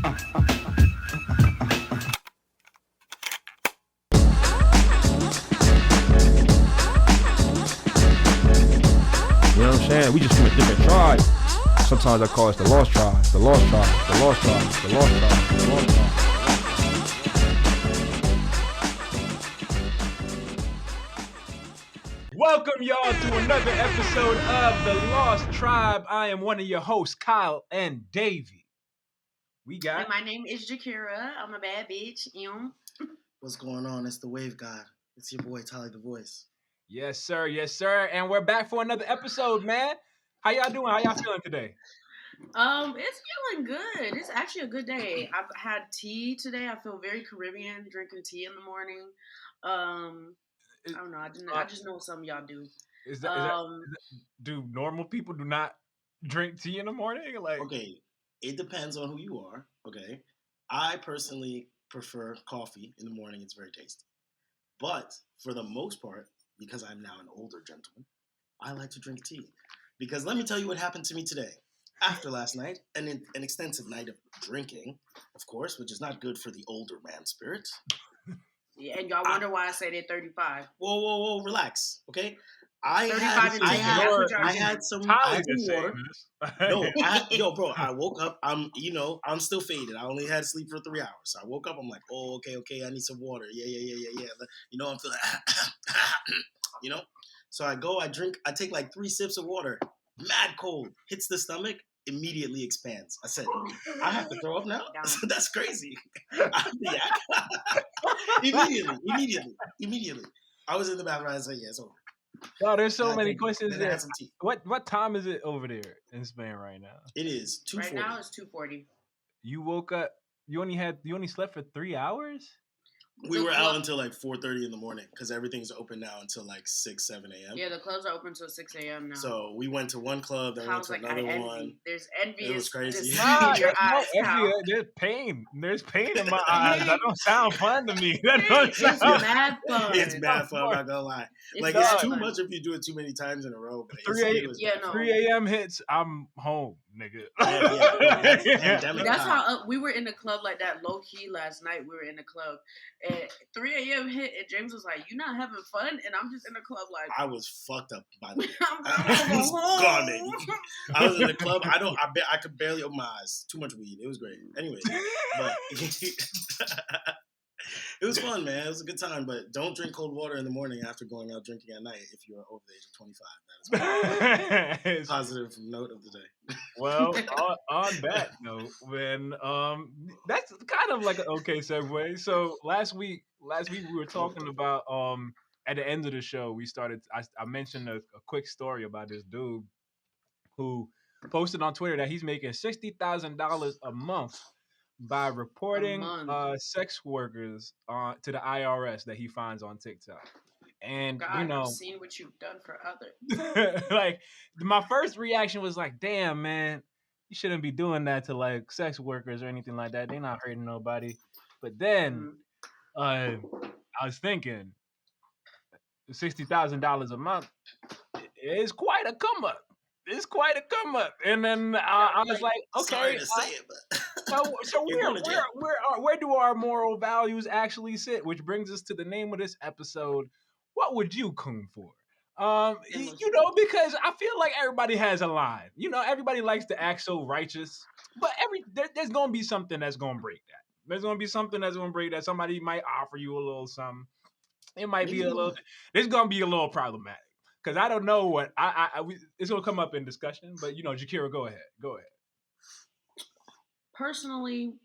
You know what I'm saying? We just from a different tribe. Sometimes I call it the lost tribe, the lost tribe, the lost tribe, the lost tribe, the lost tribe. Welcome y'all to another episode of The Lost Tribe. I am one of your hosts, Kyle and Davey. And my name is Jakira. I'm a bad bitch. What's going on? It's the Wave God. It's your boy, Tally the Voice. Yes, sir. Yes, sir. And we're back for another episode, man. How y'all doing? How y'all feeling today? It's feeling good. It's actually a good day. I've had tea today. I feel very Caribbean, drinking tea in the morning. I don't know. I just know some of y'all do. Do normal people do not drink tea in the morning? Okay, it depends on who you are. Okay, I personally prefer coffee in the morning. It's very tasty. But for the most part, because I'm now an older gentleman, I like to drink tea. Because let me tell you what happened to me today. After last night, an extensive night of drinking, of course, which is not good for the older man spirit. Yeah, and y'all wonder why I say they're 35. Whoa, relax, okay? I had some water. No, bro, I woke up. I'm still faded. I only had sleep for 3 hours. So I woke up. I'm like, oh, okay. I need some water. Yeah. I'm feeling, So I go. I drink. I take like 3 sips of water. Mad cold. Hits the stomach. Immediately expands. I said, I have to throw up now. That's crazy. Immediately. I was in the bathroom. I said, yeah, it's over. Wow, there's so many questions there. What time is it over there in Spain right now? It is 2:40. Right now it's 2:40. You woke up. You only slept for 3 hours? We were out until like 4:30 in the morning because everything's open now until like 6, 7 a.m. Yeah, the clubs are open until 6 a.m. now. So we went to one club, then we went to another one. There's envy. It was crazy. There's pain. There's pain in my eyes. That don't sound fun to me. It's mad fun. It's mad fun. I'm not gonna lie. It's too much if you do it too many times in a row. 3 a.m. hits. I'm home, nigga. That's how we were in the club like that low key last night. We were in the club. At 3 a.m. hit, and James was like, "You not having fun?" And I'm just in the club like, I was fucked up by the way. I was gone, baby. I was in the club. I could barely open my eyes. Too much weed. It was great. Anyway, but it was fun, man. It was a good time. But don't drink cold water in the morning after going out drinking at night if you're over the age of 25. That is my positive note of the day. Well, on that note, when that's kind of like an okay segue. So last week we were talking about at the end of the show I mentioned a quick story about this dude who posted on Twitter that he's making $60,000 a month by reporting sex workers to the IRS that he finds on TikTok. And God, I've seen what you've done for others. Like my first reaction was like, damn, man, you shouldn't be doing that to like sex workers or anything like that. They're not hurting nobody. But then I was thinking $60,000 a month is quite a come up. It's quite a come up. And then I was like, okay. Sorry to say it, but so where do our moral values actually sit? Which brings us to the name of this episode. What would you coon for? Because I feel like everybody has a line. Everybody likes to act so righteous, but there's gonna be something that's gonna break that. There's gonna be something that's gonna break that. Somebody might offer you a little something. It might be a little. It's gonna be a little problematic because I don't know what it's gonna come up in discussion. But Jakira, go ahead. Personally,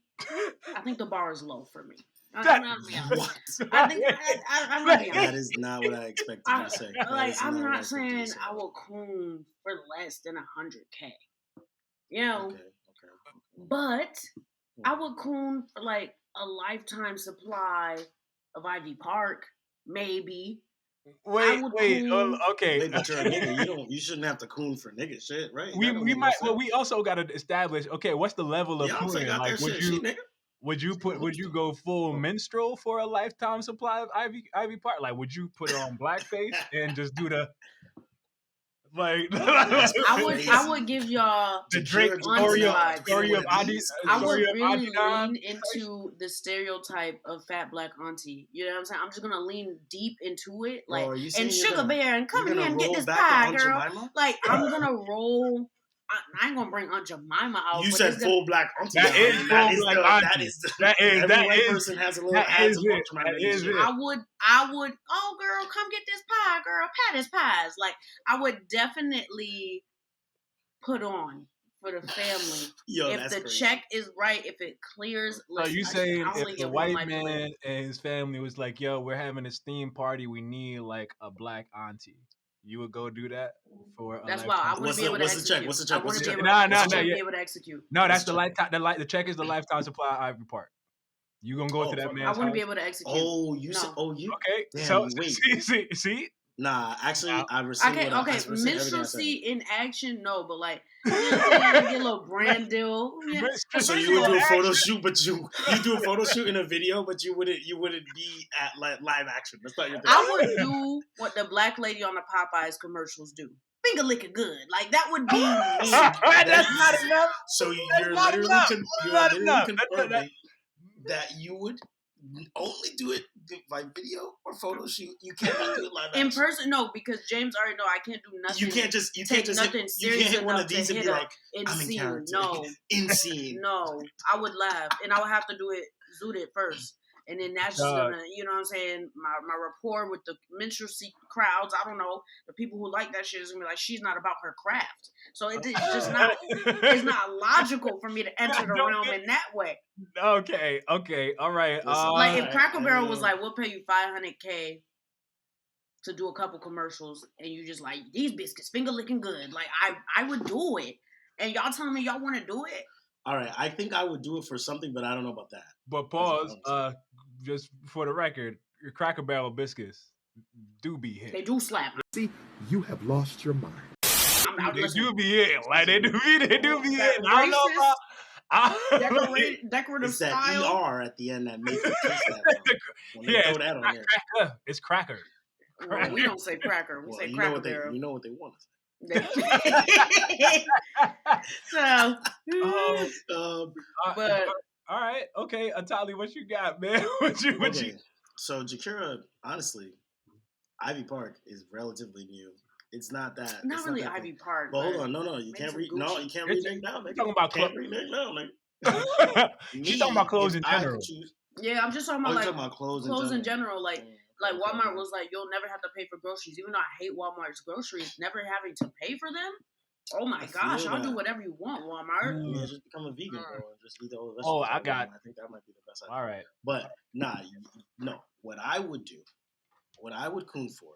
I think the bar is low for me. That is not what I expected you to say. I'm not saying I will coon for less than $100K. Okay. But I would coon for like a lifetime supply of Ivy Park, maybe. Wait. Okay. Wait, but you're a nigga. You shouldn't have to coon for nigga shit, right? We might. Well, we also got to establish. Okay, what's the level of cooning? Like, would you go full minstrel for a lifetime supply of Ivy Park? Like, would you put on blackface and just do the Like I would give y'all the Drake story of Adi. I would really lean into the stereotype of fat black auntie. You know what I'm saying? I'm just gonna lean deep into it, like and Sugar Bear and come here and get this pie, girl. Like I'm gonna roll. I ain't gonna bring Aunt Jemima out. You said full black auntie. That is full black auntie. That is. Person has a little ads of Aunt Jemima. I would. Oh, girl, come get this pie, girl. Patty's pies. Like I would definitely put on for the family. If the check is right, if it clears. So you saying if the white man and his family was like, "Yo, we're having this theme party. We need like a black auntie." You would go do that for a That's why I wouldn't be able to execute. What's the check? What's the check? Be able to execute. No, that's the lifetime. The check is the lifetime supply of Ivy Park. You gonna go to that man's I wouldn't house? be able to execute. Oh, you said. Oh, you. Okay. Damn, so wait. See. Nah, actually, I received. Okay, minstrelsy in action, no, but like get a little brand deal. Yeah. So you would do a photo shoot, but you do a photo shoot in a video, but you wouldn't be at like live action. That's not your thing. I would do what the black lady on the Popeyes commercials do. Finger licking good, like that would be me. That's not enough. So you're literally confirming that you would only do it by video or photo shoot. You can't do it live action. In person, no, because James already know I can't do nothing. You can't just hit one of these and be like, I'm in character. No, in scene. No, I would laugh, and I would have to do it zooted first. And then that's just gonna, you know what I'm saying, my rapport with the minstrelsy crowds, I don't know, the people who like that shit is gonna be like, she's not about her craft. So it's just not, it's not logical for me to enter the realm in that way. Okay, all right. Like if Cracker Barrel was like, we'll pay you $500K to do a couple commercials, and you just like, these biscuits finger licking good. Like I would do it. And y'all telling me y'all want to do it? All right, I think I would do it for something, but I don't know about that. But pause, just for the record, your Cracker Barrel biscuits do be hit. They do slap. See, you have lost your mind. They do be hit. Like they do be hit. I don't know about decorative it's style. That ER at the end that makes it taste that way. When they throw that on there. Cracker. It's cracker. Well, we don't say cracker. We say Cracker Barrel. You know what they want to say. So, but all right, okay, Atali, what you got, man? What you? So Jakira, honestly, Ivy Park is relatively new. It's not that. Not really Ivy Park. But hold on, no, you can't read. No, you can't read it now. You're talking about clothes. She's talking about clothes in general. Yeah, I'm just talking about like talking about clothes in general. Like Walmart was like, you'll never have to pay for groceries. Even though I hate Walmart's groceries, never having to pay for them. Oh my gosh, I'll do whatever you want, Walmart. Yeah, just become a vegan, bro. And just eat all the vegetables. Oh, I think that might be the best idea. All right. But no. What I would do, what I would coon for,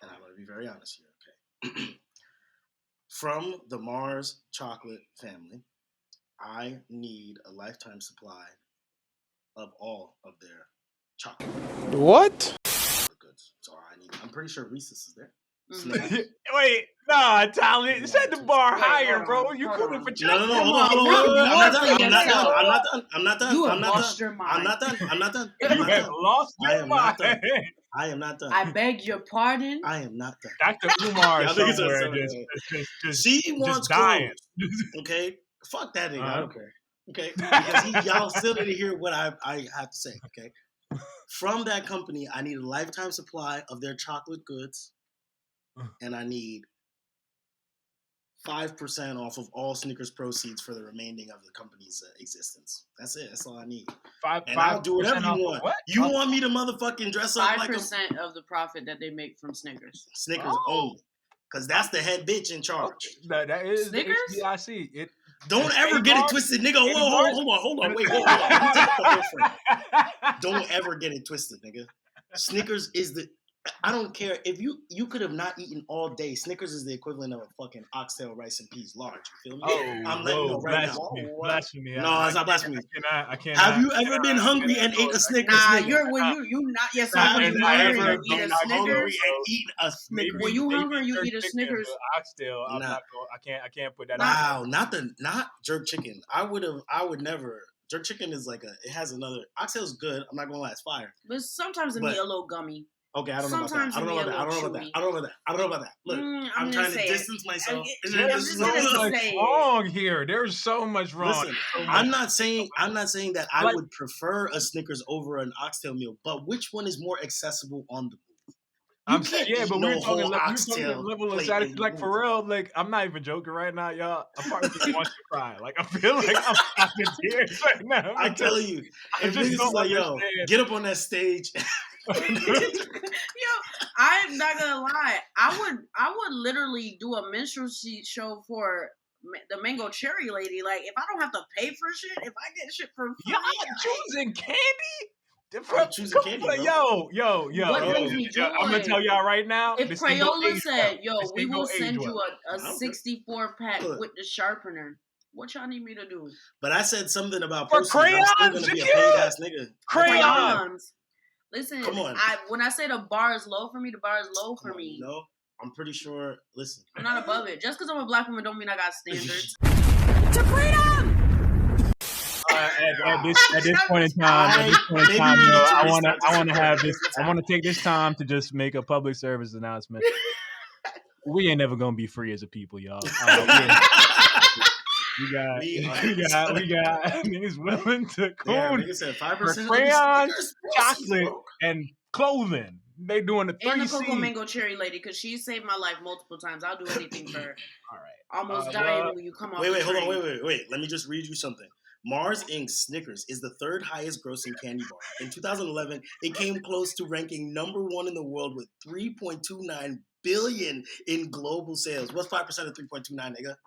and I'm going to be very honest here, okay? From the Mars chocolate family, I need a lifetime supply of all of their chocolate. What? Goods. So I need. I'm pretty sure Reese's is there. Wait, nah, Tyler, set the bar higher, bro. You couldn't for chocolate. No. I'm not done. You have lost your mind. I'm not done. You have lost your mind. I am not done. I beg your pardon. I am not done. Dr. Umar is somewhere just she wants dying. Okay, fuck that nigga. I don't care. Okay, because y'all still need to hear what I have to say. Okay, from that company, I need a lifetime supply of their chocolate goods, and I need 5% off of all Snickers proceeds for the remaining of the company's existence. That's it. That's all I need. I'll do whatever you want. What? You want me to motherfucking dress up 5% like 5% of the profit that they make from Snickers. Snickers only. Because that's the head bitch in charge. Okay. That is Snickers? the HBIC. Don't ever get it twisted, nigga. Hold on. Wait. Don't ever get it twisted, nigga. Snickers is the... I don't care if you could have not eaten all day. Snickers is the equivalent of a fucking oxtail rice and peas large. You feel me? Oh, I'm letting you know right blasphemy. now. No, it's not blasphemy. I can't. Have you ever been hungry and ate a Snickers? Nah, you not. Yes, have you ever been hungry and eat a Snickers? Were you hungry? You eat a Snickers? Oxtail. I'm not. I can't put that. Wow, not jerk chicken. I would never. Jerk chicken is like it has another. Oxtail's good. I'm not gonna lie, it's fire. But sometimes it be a little gummy. Okay, I don't know about that. Sometimes I don't it know be about a that. I don't know little about that. chewy. I don't know about that. I don't know about that. Look, I'm trying to say it. distance myself. I'm There's just so gonna much say wrong here. There's so much wrong. Listen, So much. I'm not saying that I Like- would prefer a Snickers over an oxtail meal, but which one is more accessible on the move? You I'm saying, can't yeah, eat but no we're talking whole level oxtail of plate satisfaction. and Like move. for real, like I'm not even joking right now, y'all. A part of me wants to cry. Like I feel like I'm stopping tears right now. I'm telling you, I if just niggas is don't like, yo, understand. get up on that stage. Yo, I'm not gonna lie. I would literally do a minstrelsy show for the Mango Cherry Lady. Like, if I don't have to pay for shit, if I get shit for free, Y'all choosing candy? I'm choosing candy, bro. Yo. What they be doing? I'm gonna tell y'all right now. If this ain't no Crayola age said, well. "Yo, This we ain't will no age send you well. a 64 pack Look. with the sharpener," what y'all need me to do? But I said something about For proceeds. I'm still crayons, gonna be a yeah. paid ass nigga. Crayons. Listen, Come on. when I say the bar is low for me, the bar is low for me. You know, I'm pretty sure. Listen, I'm not above it. Just because I'm a black woman don't mean I got standards. To freedom! At this point in time, yo, I want to take this time to just make a public service announcement. We ain't never gonna be free as a people, y'all. We got niggas willing to coon nigga said 5% for crayons, chocolate, and clothing. They doing the 3C. And the Cocoa Mango Cherry Lady, because she saved my life multiple times. I'll do anything for her. All right. Almost dying when you come off. Wait, hold on, wait. Let me just read you something. Mars Inc.'s Snickers is the third highest grossing candy bar. In 2011, it came close to ranking number 1 in the world with 3.29 billion in global sales. What's 5% of 3.29, nigga?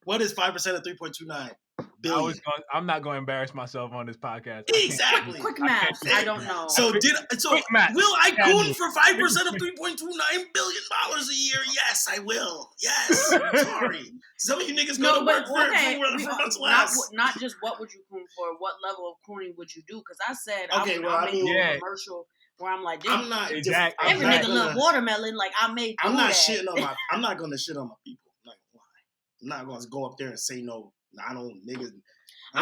What is 5% of 3.29 billion? I'm not going to embarrass myself on this podcast. Exactly. Quick math. I don't know. So will I coon for 5% of $3.29 billion a year? Yes, I will. Yes. Sorry. Some of you niggas go to work for much less. Not just what would you coon for, what level of cooning would you do? Because I said I'll make a commercial where I'm like, I'm not exactly. Every nigga love watermelon. Like I made. I'm not shitting on I'm not gonna shit on my people. I'm not gonna go up there and say no. I don't niggas. Nah.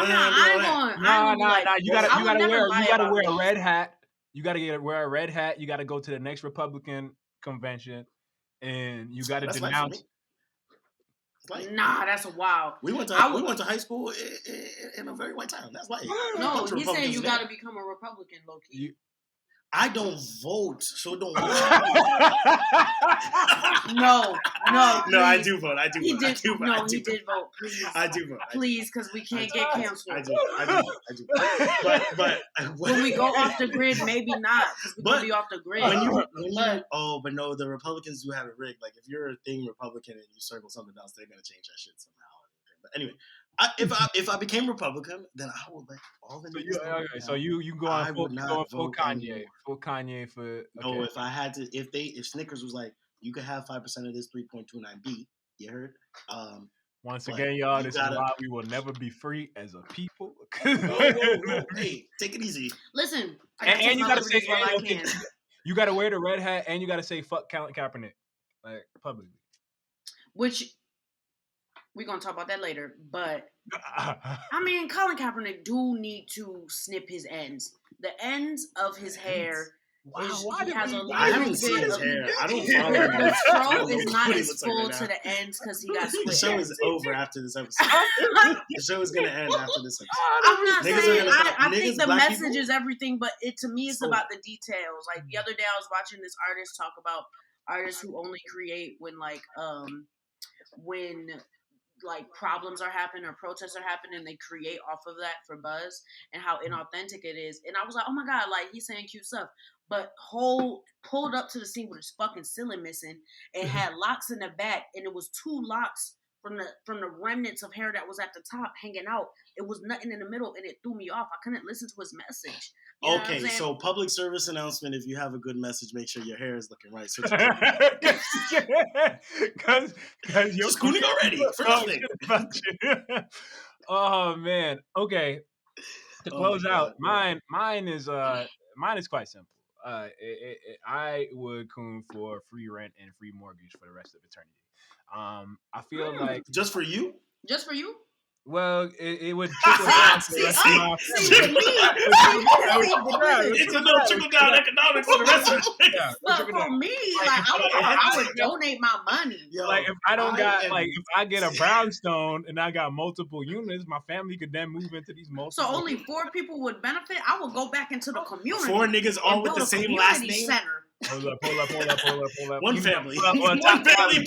You gotta wear a red hat. You gotta wear a red hat. You gotta go to the next Republican convention, and you gotta denounce. Nah, that's wild. We went to high school in a very white town. That's why. No, he said you gotta become a Republican, low key. I don't vote, so don't. No, I do vote. He did vote. Please, I do vote. Please, because we can't get canceled. I do. But when we go off the grid, maybe not, because we're gonna be off the grid. But no, the Republicans do have it rigged. Like if you're a thing Republican and you circle something else, they're gonna change that shit somehow. But anyway. If I became Republican, then I would let all the niggas. So you go on full Kanye, full Kanye for. Okay. No, if I had to, if Snickers was like, you could have 5% of this 3.29B. You heard? Once again, y'all, this is why we will never be free as a people. Whoa. Hey, take it easy. Listen, and you gotta say, you gotta wear the red hat, and you gotta say fuck Colin Kaepernick, like publicly. Which. We're going to talk about that later, but I mean, Colin Kaepernick do need to snip his ends. The ends of his hair he has a I haven't seen his hair. I don't follow him. The fro is not as full to the ends because he got split. The show is over after this episode. The show is going to end after this episode. I'm not saying I think the message is everything, but to me, it's about the details. Like the other day, I was watching this artist talk about artists who only create when problems are happening or protests are happening, and they create off of that for buzz, and how inauthentic it is. And I was like, oh my God, like he's saying cute stuff, but pulled up to the scene with his fucking ceiling missing and had locks in the back, and it was 2 locks from the remnants of hair that was at the top hanging out. It was nothing in the middle, and it threw me off. I couldn't listen to his message. Okay, so public service announcement: if you have a good message, make sure your hair is looking right. So because you're schooling already for nothing. Oh man. Okay. To close out, mine is quite simple. I would coon for free rent and free mortgage for the rest of eternity. I feel like just for you. Just for you? Well, it would trickle down to the rest of my It's a little trickle down economics for the rest of the But for me, like I would donate my money. Like if I don't got like if I get a brownstone and I got multiple units, my family could then move into these multiple. So only 4 people would benefit. I would go back into the community. 4 niggas all with the same last name. Center. Hold up. One family. One family.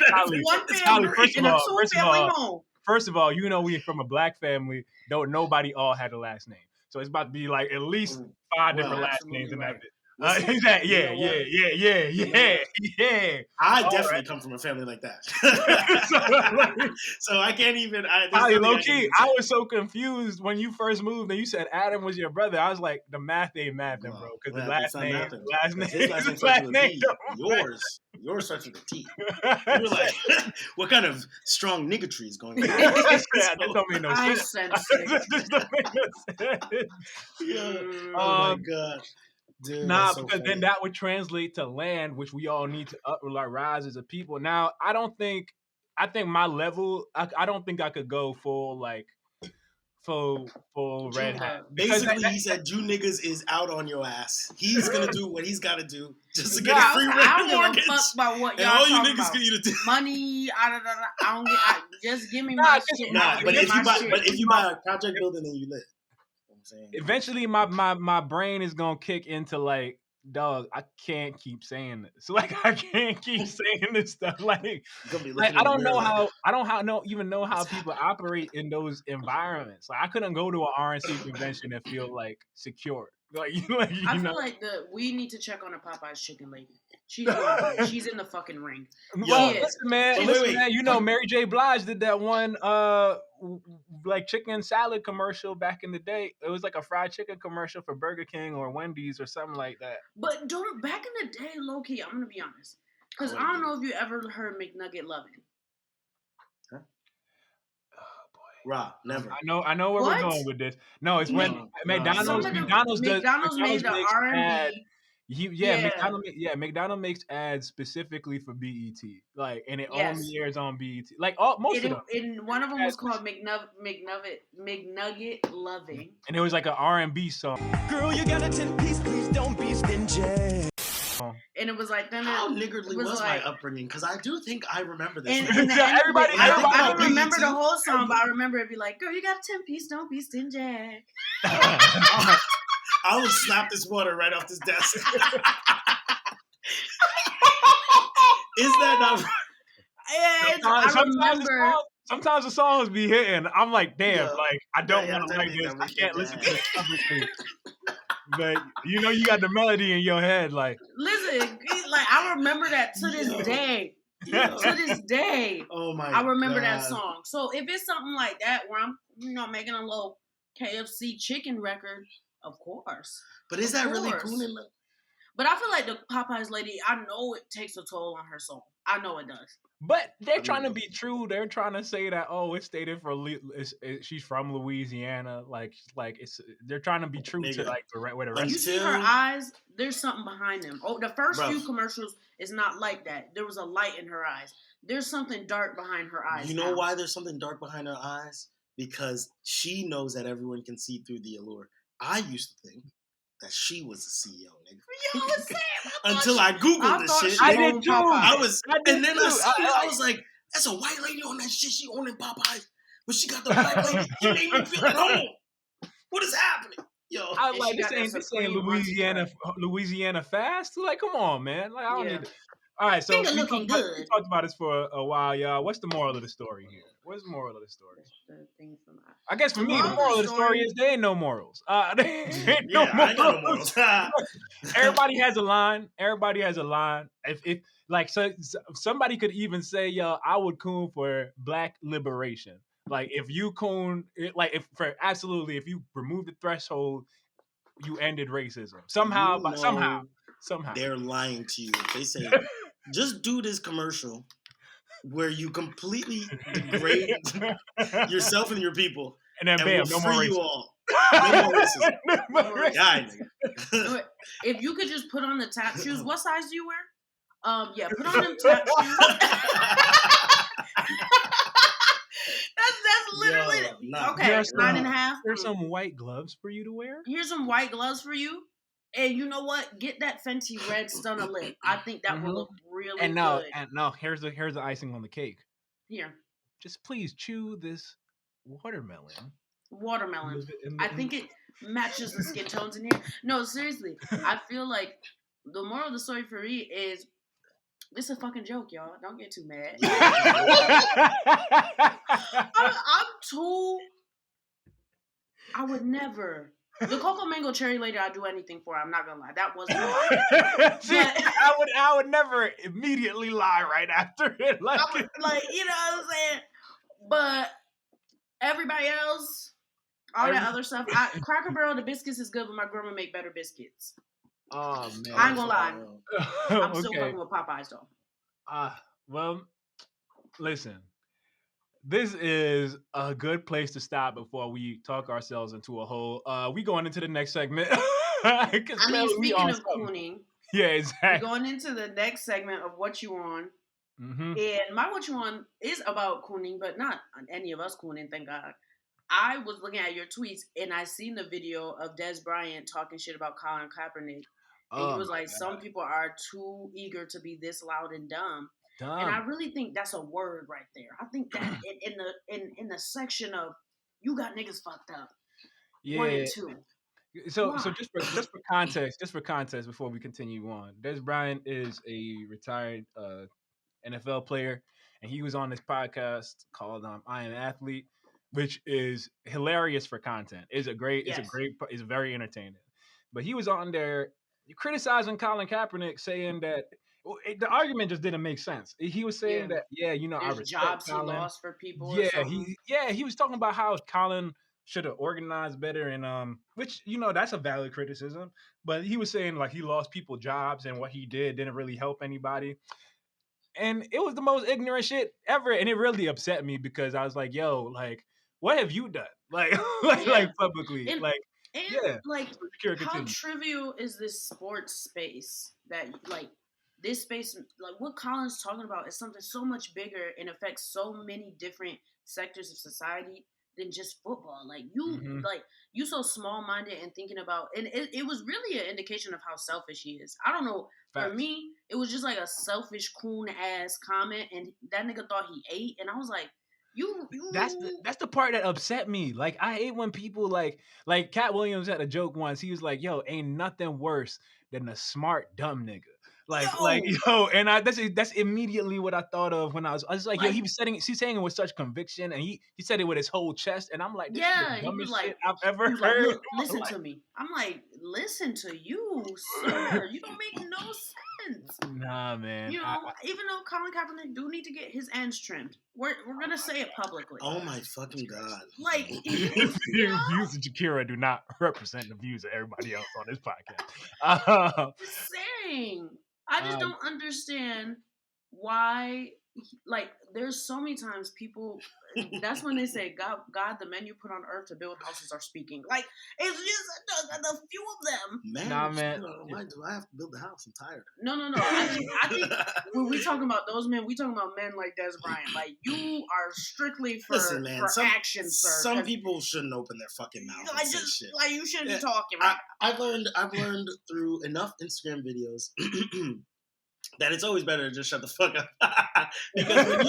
First of all, you know we from a black family. Nobody all had a last name. So it's about to be like at least 5 different last names in that bit. Yeah. I definitely come from a family like that. So I can't even. Low key, I was so confused when you first moved and you said Adam was your brother. I was like, the math ain't mathing, bro. Because the last name. Yours starts with a T. You were like, what kind of strong niggatry is going on? That don't make no sense. Oh my God. Dude, because funny. Then that would translate to land, which we all need to rise as a people. Now, I think my level, I don't think I could go full red hat. Basically, he said, "You niggas is out on your ass. He's gonna do what he's got to do just to get a free rent mortgage. Fuck about what y'all and all you talking niggas about. can either do money. I don't get. Just give me my shit. But if you buy a project building, then you live. Eventually, my brain is gonna kick into like, dog, I can't keep saying this. Like, I can't keep saying this stuff. Like I don't know even know how people operate in those environments. Like, I couldn't go to an RNC convention and feel like secure. I feel like we need to check on a Popeye's chicken lady. She's in the fucking ring. Well, listen, man. You know, Mary J. Blige did that one like chicken salad commercial back in the day. It was like a fried chicken commercial for Burger King or Wendy's or something like that. But back in the day, low key, I'm gonna be honest, because I don't know if you ever heard McNugget loving. Rob, never. I know where we're going with this. No, it's when McDonald's made the R&B. McDonald's makes ads specifically for BET, like, and it only airs on BET. Like most of them. And one of them was called McNugget Loving, and it was like an R&B song. Girl, you got a 10-piece, please don't be stingy. And it was like how niggardly was my upbringing? Because I do think I remember this. I don't remember the whole song, but I remember it be like, "Girl, you got a 10-piece, don't be stingy." I will slap this water right off this desk. Is that not? Sometimes the songs be hitting. I'm like, damn, like I don't want to like this. I can't listen to this. But you know, you got the melody in your head, like. Listen, like I remember that to this day. To this day, I remember that song. So if it's something like that where I'm, making a little KFC chicken record, of course. But is that really cool? But I feel like the Popeyes lady, I know it takes a toll on her soul. I know it does. But they're trying to be true. They're trying to say that it's stated for she's from Louisiana. They're trying to be true to like where the rest. You see her eyes. There's something behind them. The first few commercials is not like that. There was a light in her eyes. There's something dark behind her eyes. You know why there's something dark behind her eyes? Because she knows that everyone can see through the allure. I used to think that she was the CEO, nigga. Until I Googled this shit. I did too. I was like, that's a white lady on that shit. She owning Popeyes. But she got the black lady. She made me feel at home. What is happening? Yo. I like this ain't Louisiana fast. Like, come on, man. Like, I don't need to. All right, so we talked about this for a while, y'all. What's the moral of the story here? What's the moral of the story? I guess for me, the moral of the story is there ain't no morals. There ain't no morals. Everybody has a line. If somebody could even say, yo, I would coon for black liberation. Like if you coon, if you remove the threshold, you ended racism somehow. Somehow they're lying to you. They say, just do this commercial where you completely degrade yourself and your people, and then bam, we'll no more racism. You all. No more racism. If you could just put on the tap shoes, what size do you wear? Put on them tap shoes. That's literally. Yo, okay, 9.5. Here's some white gloves for you to wear. Here's some white gloves for you. And you know what? Get that Fenty red stunner lip. I think that will look really good. And here's the icing on the cake. Here. Just please chew this watermelon. I think it matches the skin tones in here. No, seriously. I feel like the moral of the story for me is this is a fucking joke, y'all. Don't get too mad. I'm too. I would never. The cocoa mango cherry lady, I'd do anything for. I'm not gonna lie. That wasn't a lie. See, I would never immediately lie right after it. Like, you know what I'm saying? But everybody else, all that other stuff. Cracker Barrel, the biscuits is good, but my grandma make better biscuits. Oh man, I ain't gonna lie. I'm still fucking with Popeyes though. Well, listen. This is a good place to stop before we talk ourselves into a hole. We going into the next segment. Speaking of cooning, yeah, exactly. We're going into the next segment of What You On. Mm-hmm. And my What You On is about cooning, but not any of us cooning, thank God. I was looking at your tweets and I seen the video of Des Bryant talking shit about Colin Kaepernick. And he was like, some people are too eager to be this loud and dumb. And I really think that's a word right there. I think that in the section of you got niggas fucked up. Yeah. 1 and 2. So just for context before we continue on, Des Bryant is a retired NFL player, and he was on this podcast called I Am Athlete, which is hilarious for content. It's very entertaining. But he was on there criticizing Colin Kaepernick, saying that the argument just didn't make sense. He was saying that, I respect jobs Colin. he lost for people. He was talking about how Colin should have organized better, and which that's a valid criticism. But he was saying like he lost people jobs, and what he did didn't really help anybody. And it was the most ignorant shit ever, and it really upset me because I was like, "Yo, like, what have you done? Like publicly, how trivial is this sports space that this space, like what Colin's talking about is something so much bigger and affects so many different sectors of society than just football. Like you so small-minded and thinking about, and it was really an indication of how selfish he is. I don't know. Facts. For me, it was just like a selfish coon-ass comment, and that nigga thought he ate, and I was like, That's the part that upset me. Like I hate when people like Cat Williams had a joke once. He was like, "Yo, ain't nothing worse than a smart dumb nigga." And that's immediately what I thought of when I was like, yo, he's saying it with such conviction, and he said it with his whole chest, and I'm like, this is the dumbest shit I've ever heard. Look, listen to me. I'm like, listen to you, sir. You don't make no sense. Nah, man. Even though Colin Kaepernick do need to get his ends trimmed, we're gonna say it publicly. Oh my fucking god! Like the views of Jakira do not represent the views of everybody else on this podcast. Just saying. I just don't understand why, there's so many times people, that's when they say, God, the men you put on earth to build houses are speaking. Like, it's just the few of them. Man. Why do I have to build the house? I'm tired. No. I think when we talking about those men, we talking about men like Des Bryant. Like, you are strictly for action, sir. Some people shouldn't open their fucking mouth and say shit. Like, you shouldn't be talking. I've learned through enough Instagram videos that it's always better to just shut the fuck up. Because when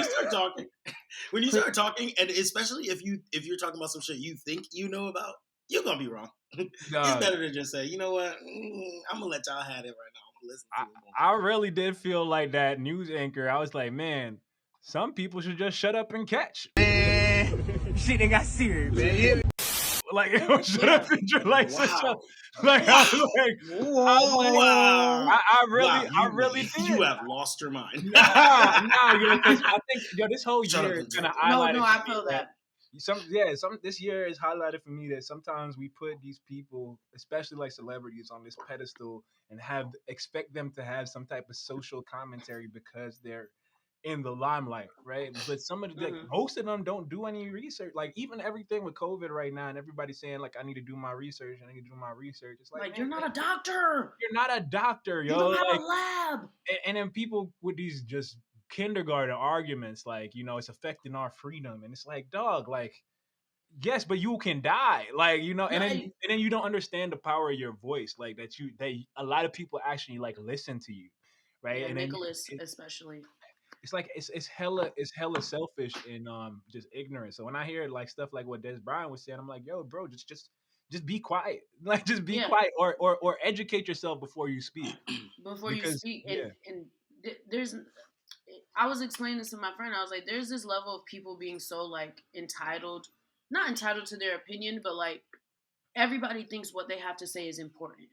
you start talking, and especially if you're talking about some shit you think you know about, you're gonna be wrong. It's better to just say, you know what, I'm gonna let y'all have it right now. I'm gonna listen to it. I really did feel like that news anchor. I was like, man, some people should just shut up and catch. Man, shit ain't got serious, man. Like, shut up and drink. Like, wow. Like, wow. I really did. You have lost your mind. Nah, I think, this whole year is kind of highlighted. No, I feel that. This year is highlighted for me that sometimes we put these people, especially like celebrities, on this pedestal and expect them to have some type of social commentary because they're in the limelight, right? But most of them don't do any research. Like even everything with COVID right now, and everybody's saying like, I need to do my research. It's like you're not a doctor. You're not a doctor, yo. You don't have a lab. And then people with these just kindergarten arguments, like, you know, it's affecting our freedom, and it's like, dog, like, yes, but you can die, like, you know, and then you don't understand the power of your voice, like that a lot of people actually like listen to you, right? Yeah, And then Nicholas especially. it's like it's hella selfish and just ignorant. So when I hear like stuff like what Des Bryant was saying, I'm like, yo, bro, just be quiet, like just be quiet, or educate yourself before you speak. Before you speak, and there's. I was explaining this to my friend. I was like, there's this level of people being so like not entitled to their opinion, but like everybody thinks what they have to say is important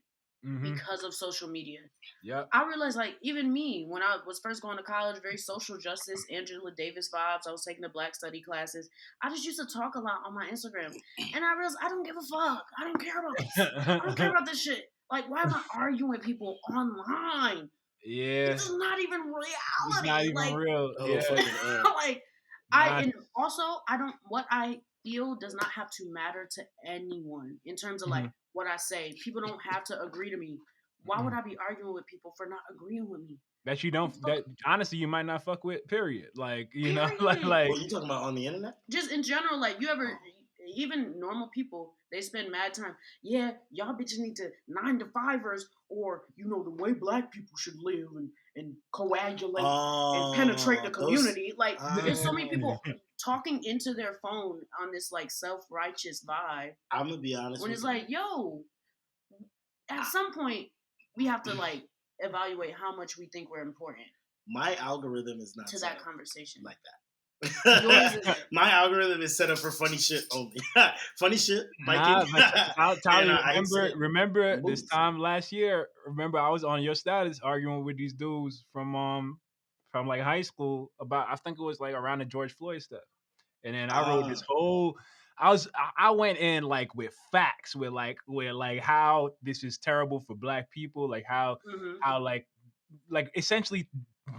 because of social media. Yeah. I realized, like, even me, when I was first going to college, very social justice, Angela Davis vibes. I was taking the Black study classes. I just used to talk a lot on my Instagram. And I realized I don't give a fuck. I don't care about this. I don't care about this shit. Like, why am I arguing with people online? Yeah. This is not even reality. It's not even like, real. Yeah. Like, what I feel does not have to matter to anyone in terms of like what I say. People don't have to agree to me. Why would I be arguing with people for not agreeing with me? That you don't, that honestly you might not fuck with, period. Like, you know, like. What are you talking about on the internet? Just in general, like, you ever, even normal people, they spend mad time. Yeah, y'all bitches need to 9-to-5ers, or, you know, the way Black people should live and coagulate and penetrate the community. There's so many people talking into their phone on this, like, self-righteous vibe. I'm going to be honest when with it's you. Like, yo, at some point, we have to, like, evaluate how much we think we're important. My algorithm is not to that conversation like that. Yours is my algorithm is set up for funny shit only. Funny shit, biking. Remember this time last year. Remember, I was on your status arguing with these dudes from like high school about, I think it was like around the George Floyd stuff, and then I wrote this whole. I went in like with facts, with how this is terrible for Black people, like how like essentially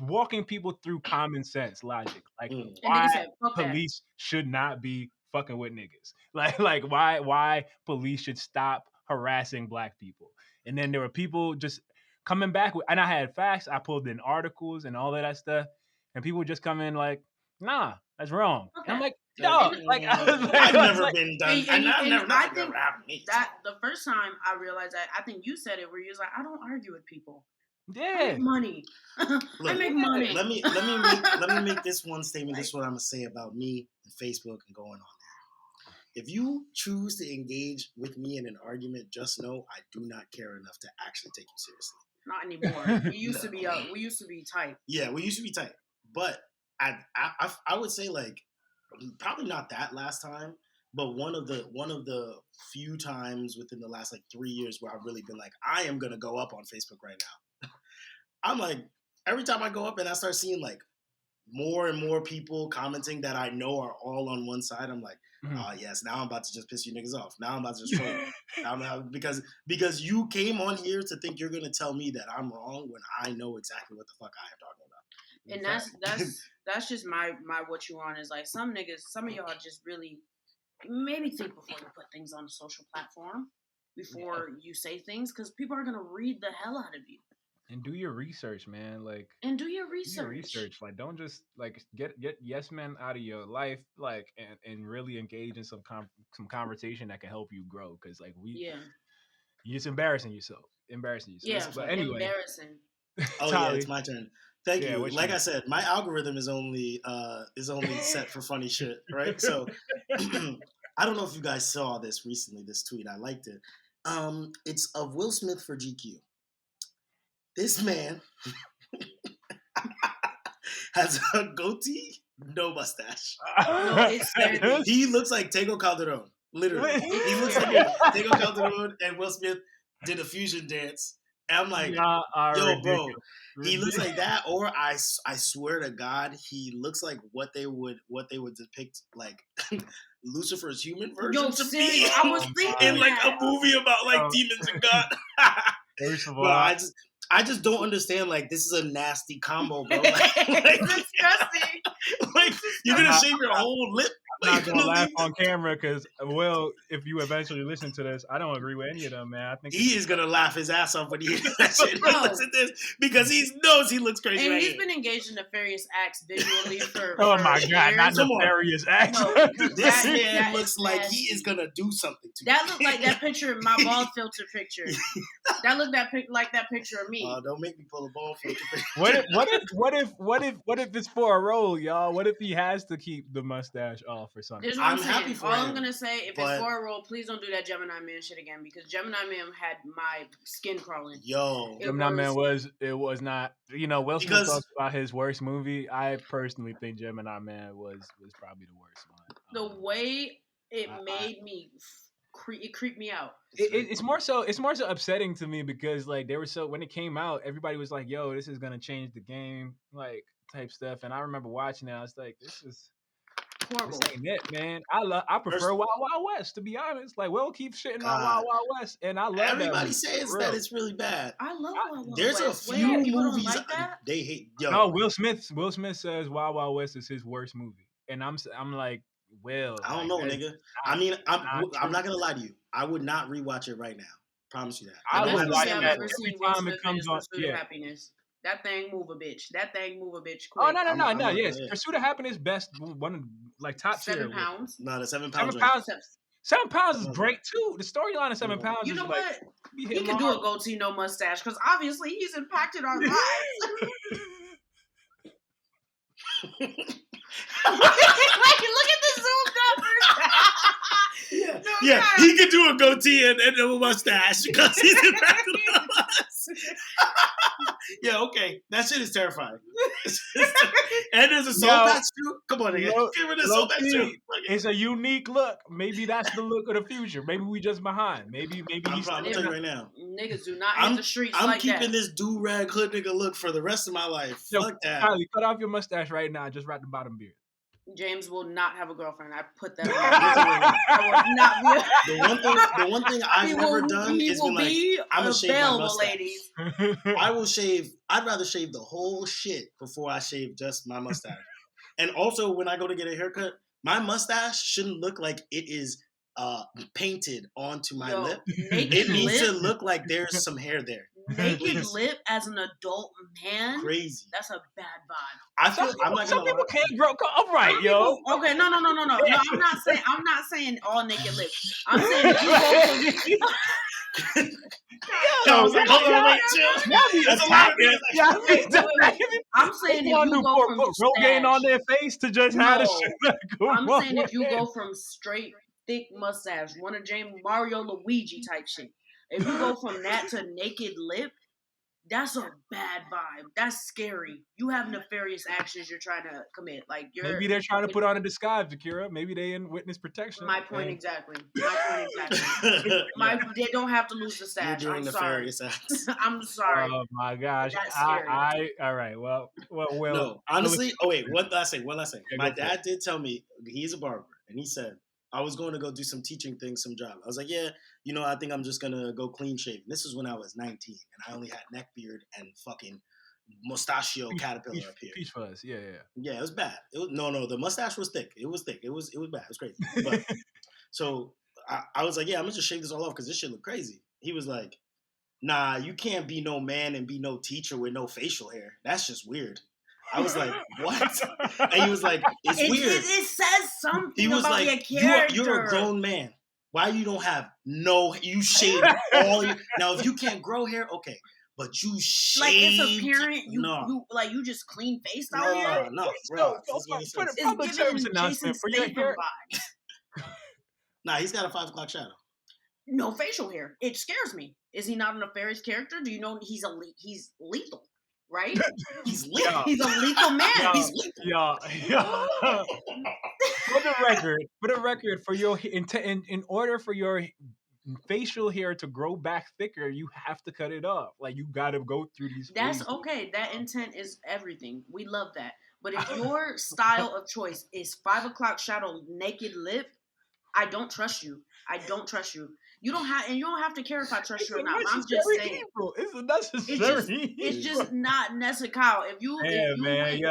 walking people through common sense logic, like why police should not be fucking with niggas, like why police should stop harassing Black people. And then there were people just coming back with, and I had facts, I pulled in articles and all of that stuff, and people would just come in like, nah, that's wrong. And I'm like, no, like, I've never been done. I think that the first time I realized that, I think you said it, where you was like, I don't argue with people. Yeah, I make money. Look, I make money. Let me make this one statement. This is what I'm gonna say about me and Facebook and going on there. If you choose to engage with me in an argument, just know I do not care enough to actually take you seriously. Not anymore. We used to be we used to be tight. Yeah, we used to be tight. But I would say, like, probably not that last time, but one of the few times within the last like 3 years where I've really been like, I am gonna go up on Facebook right now. I'm like, every time I go up and I start seeing like more and more people commenting that I know are all on one side, I'm like, yes, now I'm about to just piss you niggas off. Now I'm about to just troll. because you came on here to think you're gonna tell me that I'm wrong when I know exactly what the fuck I am talking about. And that's just my what you on is like, some of y'all just really maybe think before you put things on a social platform, before you say things, because people are gonna read the hell out of you. And do your research, man. Like, and do your research. Like, don't just like get yes men out of your life, like, and really engage in some conversation that can help you grow. Because like you're just embarrassing yourself. Yeah, but anyway, embarrassing. Oh yeah, it's my turn. Thank you. Like I said, my algorithm is only set for funny shit, right? So I don't know if you guys saw this recently. This tweet, I liked it. It's of Will Smith for GQ. This man has a goatee, no mustache. He looks like Tego Calderon, literally. He looks like Tego Calderon and Will Smith did a fusion dance. And I'm like, yo, bro, he looks like that. Or I swear to God, he looks like what they would depict like Lucifer's human version to be. I was thinking in like a movie about like demons and God. First of all, I just don't understand. Like, this is a nasty combo, bro. It's disgusting. Like, you're gonna shave your whole lip. I'm not gonna laugh on camera because, well, if you eventually listen to this, I don't agree with any of them, man. I think he is gonna laugh his ass off when he hears that shit. Listen to this because he knows he looks crazy. And right he's here. been engaged in nefarious acts visually for. Oh for my god, years. not nefarious acts. No, This that man looks is like nasty. he is gonna do something to That me. looked like that picture, my ball filter picture. That looked like that picture of me. Don't make me pull a ball filter. What if it's for a role, y'all? What if he has to keep the mustache off or something? This is what I'm happy saying. for All him, I'm gonna say, if it's for a role, please don't do that Gemini Man shit again because Gemini Man had my skin crawling. Yo, Gemini Man was not. You know, Will Smith talks about his worst movie. I personally think Gemini Man was probably the worst one. The way it made me, it creeped me out. It's more so upsetting to me because like they were so when it came out, everybody was like, "Yo, this is gonna change the game," like type stuff. And I remember watching it. I was like, "This is." Horrible. This ain't it, man. I prefer Wild Wild West, to be honest. Like, we'll keep shitting on Wild Wild West, and I love everybody that says that it's really bad. I love Wild Wild There's West. a few movies like that? they hate. Yo. No, Will Smith says Wild Wild West is his worst movie, and I'm like, well, I don't know, nigga. I mean, I'm not gonna lie to you. I would not rewatch it right now. Promise you that. I would watch I've that ever seen every Will time Smith it comes in on. Pursuit of Yeah. Happiness. That thing move a bitch. Quick. Oh no. Yes, Pursuit of Happiness, best one of like top tier. 7 pounds. No, the 7 pounds. 7 pounds. 7 pounds is great too. The storyline of 7 pounds. You know is what? Like, he can do a goatee, no mustache, because obviously he's impacted our lives. Look at the zoomed up. Yeah, he could do a goatee and a mustache because he's impacted on us. Yeah, okay. That shit is terrifying. And there's a soul patch too? Come on, nigga. Give it a soul patch too. It's a unique look. Maybe that's the look of the future. Maybe we just behind. Maybe he's... I'm telling you right now. Niggas do not hit the streets I'm like that. keeping this do-rag hood nigga look for the rest of my life. Fuck that. Kylie, cut off your mustache right now. Just wrap the bottom beard. James will not have a girlfriend. I put that on. I will not be the one thing I've never done is been like, I'm gonna shave my mustache. Ladies. I'd rather shave the whole shit before I shave just my mustache. And also, when I go to get a haircut, my mustache shouldn't look like it is painted onto my lip. It needs to look like there's some hair there. Naked lip as an adult man, crazy. That's a bad vibe. I feel I'm not some people can't grow. All right, yo. Okay, no. I'm not saying all naked lips. I'm saying if you go from I'm saying if you go from Rogaine on their face to just have the shit. I'm saying if you go from straight thick mustache, one of Mario Luigi type shit. If you go from that to naked lip, that's a bad vibe. That's scary. You have nefarious actions you're trying to commit. Like maybe they're trying to put on a disguise, Akira. Maybe they in witness protection. My point exactly. They don't have to lose the stash. You're doing nefarious acts. I'm sorry. Oh my gosh. All right. Well. No, honestly. Oh wait. One last thing. Yeah, my dad did tell me he's a barber, and he said I was going to go do some teaching things, some job. I was like, yeah, I think I'm just going to go clean shaven. This was when I was 19 and I only had neck beard and fucking mustachio caterpillar up here. Peach fuzz. Yeah. Yeah, it was bad. No, the mustache was thick. It was thick. It was bad. It was crazy. But so I was like, yeah, I'm going to just shave this all off because this shit look crazy. He was like, nah, you can't be no man and be no teacher with no facial hair. That's just weird. I was like, what? And he was like, it's weird. It says something he was about like, your character. You're a grown man. Why you don't have you shave all your... Now, if you can't grow hair, okay. But you shave... Like, it's apparent you just clean faced out here? No, bro. It's giving Jason Statham vibes. Nah, he's got a 5 o'clock shadow. No facial hair. It scares me. Is he not a nefarious character? Do you know he's lethal? Right? He's lethal. He's a lethal man. He's lethal. Yeah. For the record, for your in order for your facial hair to grow back thicker, you have to cut it off. Like you got to go through these. That's okay. That intent is everything. We love that. But if your style of choice is 5 o'clock shadow naked lip, I don't trust you. You don't have to care if I trust It's you or a not. But I'm just necessary saying. evil. It's a necessary It's evil. just not necessary. If you went naked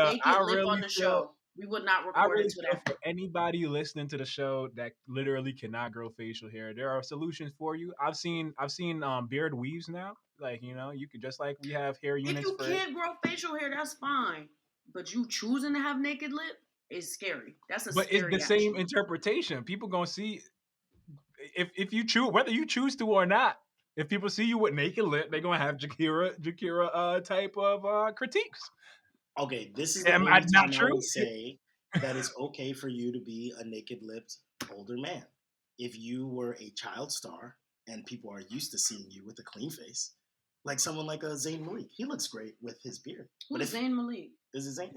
lip on the show, we would not I record really it to feel that. for anybody listening to the show that literally cannot grow facial hair. There are solutions for you. I've seen beard weaves now. Like, you could, just like we have hair If units you for. can't grow facial hair, that's fine. But you choosing to have naked lip is scary. That's a But it's scary the same action. interpretation. People gonna see if you choose, whether you choose to or not. If people see you with naked lip, they're gonna have Jakira type of critiques. Okay, this is the Am only I time not I true? would say that it's okay for you to be a naked-lipped older man. If you were a child star and people are used to seeing you with a clean face, like someone like a Zayn Malik, he looks great with his beard. Who's Zayn Malik? This is Zayn.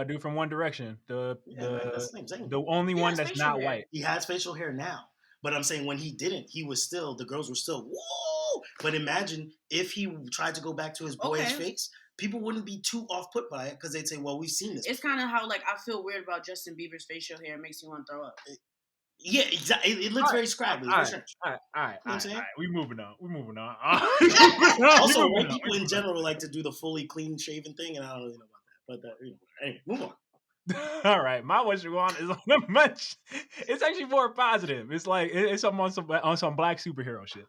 Dude from One Direction. That's his name, Zayn. The only one that's not hair. white. He has facial hair now, but I'm saying when he didn't, he was still, the girls were still whoa. But imagine if he tried to go back to his boyish face. People wouldn't be too off put by it because they'd say, "Well, we've seen this." It's kind of how I feel weird about Justin Bieber's facial hair. It makes you want to throw up. Yeah, exactly. It looks very scraggly. All right. We moving on. Also, white people in general like to do the fully clean shaven thing, and I don't really know about that. But anyway, move on. All right, my what you want is on a much. It's actually more positive. It's like it's on some black superhero shit.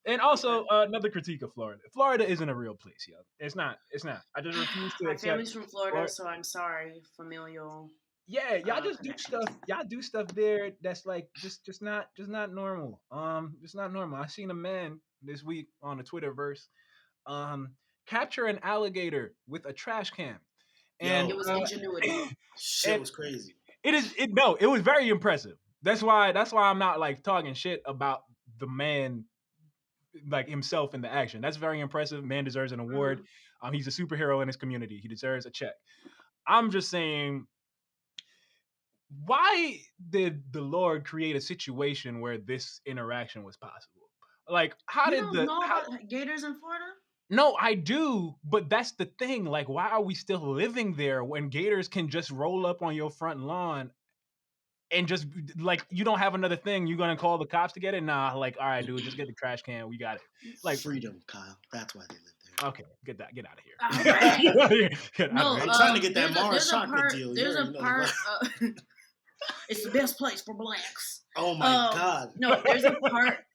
And also another critique of Florida. Florida isn't a real place, yo. It's not. I just refuse to accept. My family's from Florida, so I'm sorry, familial. Yeah, y'all just do stuff. Y'all do stuff there that's like just not normal. Just not normal. I seen a man this week on the Twitterverse, capture an alligator with a trash can, and it was ingenuity. Shit was crazy. It was very impressive. That's why I'm not like talking shit about the man, like himself in the action. That's very impressive. Man deserves an award. He's a superhero in his community. He deserves a check. I'm just saying, why did the Lord create a situation where this interaction was possible? Like, how you don't know about gators in Florida? No, I do, but that's the thing. Like, why are we still living there when gators can just roll up on your front lawn and just, like, you don't have another thing? You're gonna call the cops to get it? Nah, like, all right, dude, just get the trash can. We got it. Like, freedom, Kyle. That's why they live there. Okay, get out of here. I'm trying to get that Mars chocolate deal. There's a part. It's the best place for blacks. Oh my God! No, there's a part.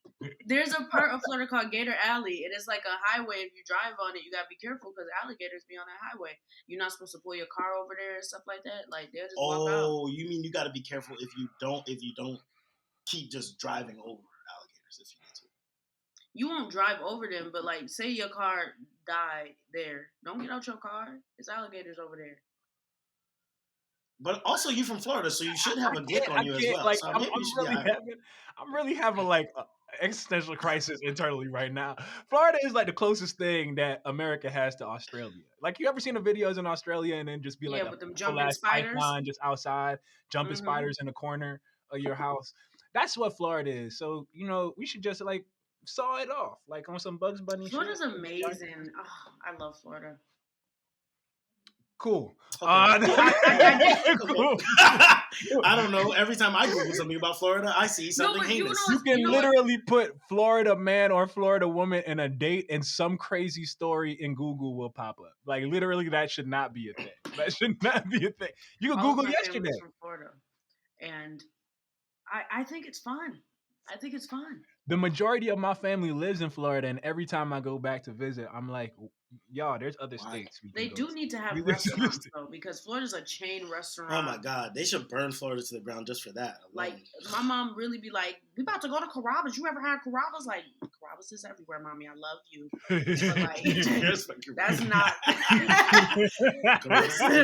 There's a part of Florida called Gator Alley. It is like a highway. If you drive on it, you gotta be careful because alligators be on that highway. You're not supposed to pull your car over there and stuff like that. Like they'll just walk out. Oh, you mean you gotta be careful if you don't keep just driving over alligators if you need to. You won't drive over them, but like say your car died there. Don't get out your car. It's alligators over there. But also, you from Florida, so you should have a dick on you as well. Like, so I'm really having like an existential crisis internally right now. Florida is like the closest thing that America has to Australia. Like, you ever seen the videos in Australia and then just be like with them jumping spiders python just outside, jumping spiders in the corner of your house? That's what Florida is. So we should just like saw it off, like on some Bugs Bunny. Florida's amazing. Oh, I love Florida. Cool. Okay. Cool. I don't know. Every time I Google something about Florida, I see something heinous. You can literally put Florida man or Florida woman in a date, and some crazy story in Google will pop up. Like, literally, that should not be a thing. That should not be a thing. You can Google yesterday. From Florida, and I think it's fun. I think it's fun. The majority of my family lives in Florida, and every time I go back to visit, I'm like, y'all, there's other states. They do need to have restaurants, though, because Florida's a chain restaurant. Oh, my God. They should burn Florida to the ground just for that. Like, my mom really be like, we about to go to Carrabba's. You ever had Carrabba's? Like, Carrabba's is everywhere, Mommy. I love you. But, like, that's not.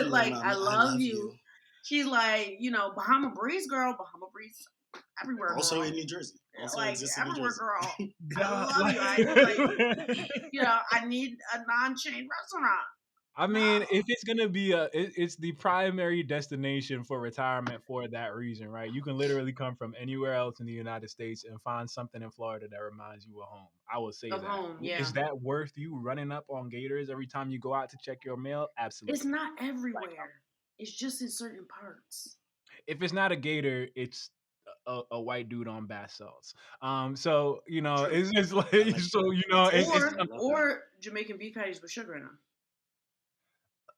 Like, I love you. She's like, Bahama Breeze, girl. Bahama Breeze everywhere. Also girl. in New Jersey. Also like exists in New everywhere, Jersey. girl. I love you. I need a non-chain restaurant. I mean, if it's gonna be it's the primary destination for retirement for that reason, right? You can literally come from anywhere else in the United States and find something in Florida that reminds you of home. I will say that. Home, yeah. Is that worth you running up on gators every time you go out to check your mail? Absolutely. It's not everywhere. It's just in certain parts. If it's not a gator, it's a white dude on bath salts. So it's just like or Jamaican beef patties with sugar in them.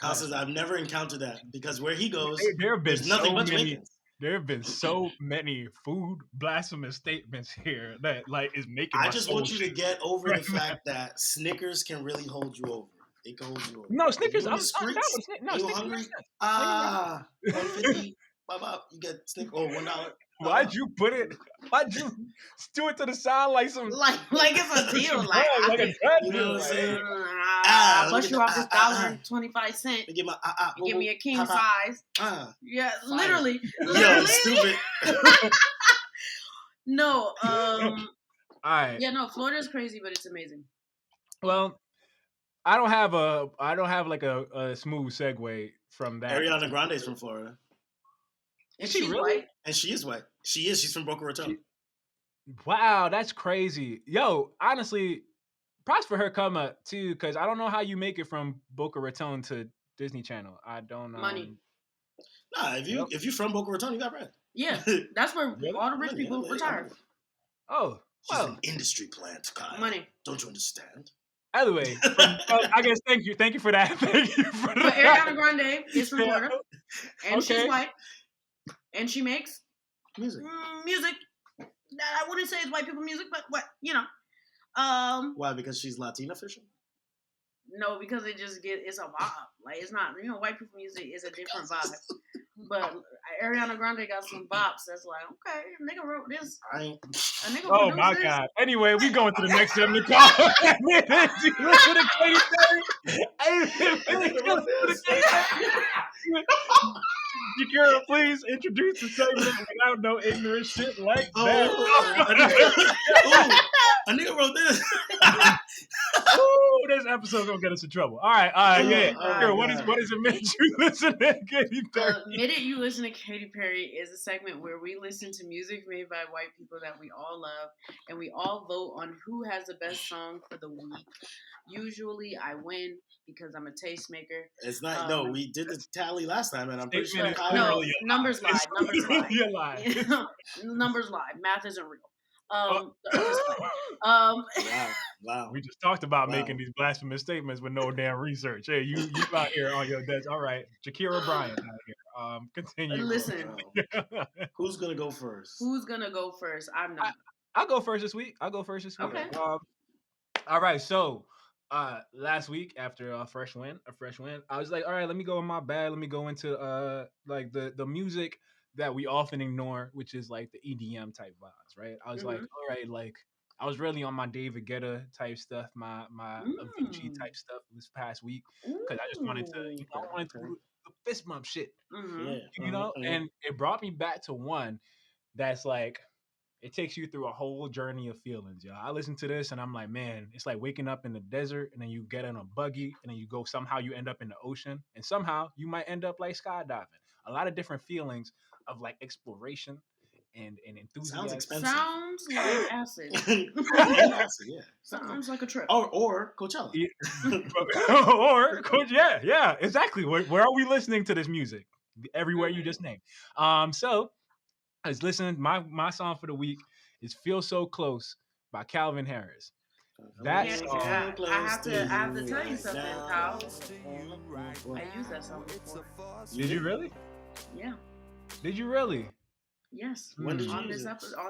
Kyle says I've never encountered that because where he goes, there have been there's nothing so but many. Jamaicans. There have been so many food blasphemous statements here that like is making. I just want you to get over the fact that Snickers can really hold you over. It can hold you over. No, Snickers. I'm down with No, you Snickers. hungry? $1.50. Bye. You get Snickers or $1. Why'd you put it? Why'd you do it to the side like some like it's a deal? Like a drug you know deal? what I'm saying? I'll bust you off this $1.25. Give my Give me a king size. Yeah, Fire. literally. Yo, stupid. No, All right. Yeah, no, Florida's crazy, but it's amazing. Well, I don't have like a smooth segue from that. Ariana Grande's from Florida. Is she really? White? And she is white. She is. She's from Boca Raton. Wow, that's crazy. Yo, honestly, props for her come up too, because I don't know how you make it from Boca Raton to Disney Channel. I don't know. Money. Nah, if you're from Boca Raton, you got bread. Yeah, that's where all the rich people retire. Oh, she's an industry plant, Kyle. Money. Don't you understand? Anyway, I guess thank you for that. Thank you for that. But Ariana Grande is from Florida, and she's white, and she makes music. I wouldn't say it's white people music, but what Why? Because she's Latina official? No, because it's a vibe. Like it's not white people music is a different vibe. But Ariana Grande got some bops that's like, okay, nigga wrote this. A nigga oh my this. God. Anyway, we going to the next segment. Did you listen to Katy Perry? Jakira, please introduce the segment without no ignorant shit like that. A nigga wrote this. Ooh, this episode's gonna get us in trouble. All right, yeah. Here, what does it make you listen to Katy Perry? Minute You Listen to Katy Perry is a segment where we listen to music made by white people that we all love, and we all vote on who has the best song for the week. Usually, I win because I'm a tastemaker. It's not. No, we did the tally last time, and I'm pretty sure. Numbers lie. Numbers lie. You're lying. Numbers lie. Math isn't real. Wow. We just talked about making these blasphemous statements with no damn research. Hey, you out here on your desk. All right, Jakira Bryant out here. Continue. Listen. Who's gonna go first? I'm not. I'll go first this week. Okay. All right, so last week after a fresh win, I was like, all right, let me go in my bag. Let me go into like the music that we often ignore, which is like the EDM type vibes, right? I was like, all right, like I was really on my David Guetta type stuff, my Avicii type stuff this past week because I just wanted to, do the fist bump shit, and it brought me back to one that's like. It takes you through a whole journey of feelings, yo. I listen to this and I'm like, man, it's like waking up in the desert and then you get in a buggy and then you end up in the ocean and somehow you might end up like skydiving. A lot of different feelings of like exploration and enthusiasm. Sounds expensive. Sounds like acid. Yeah. Sounds like a trip. Or Coachella. Yeah, exactly. Where are we listening to this music? Everywhere you just named. So I was listening. My song for the week is "Feel So Close" by Calvin Harris. That song. I have to tell you something, Kyle. I use that song before. Did you really? Yeah. Did you really? Yes. When did you on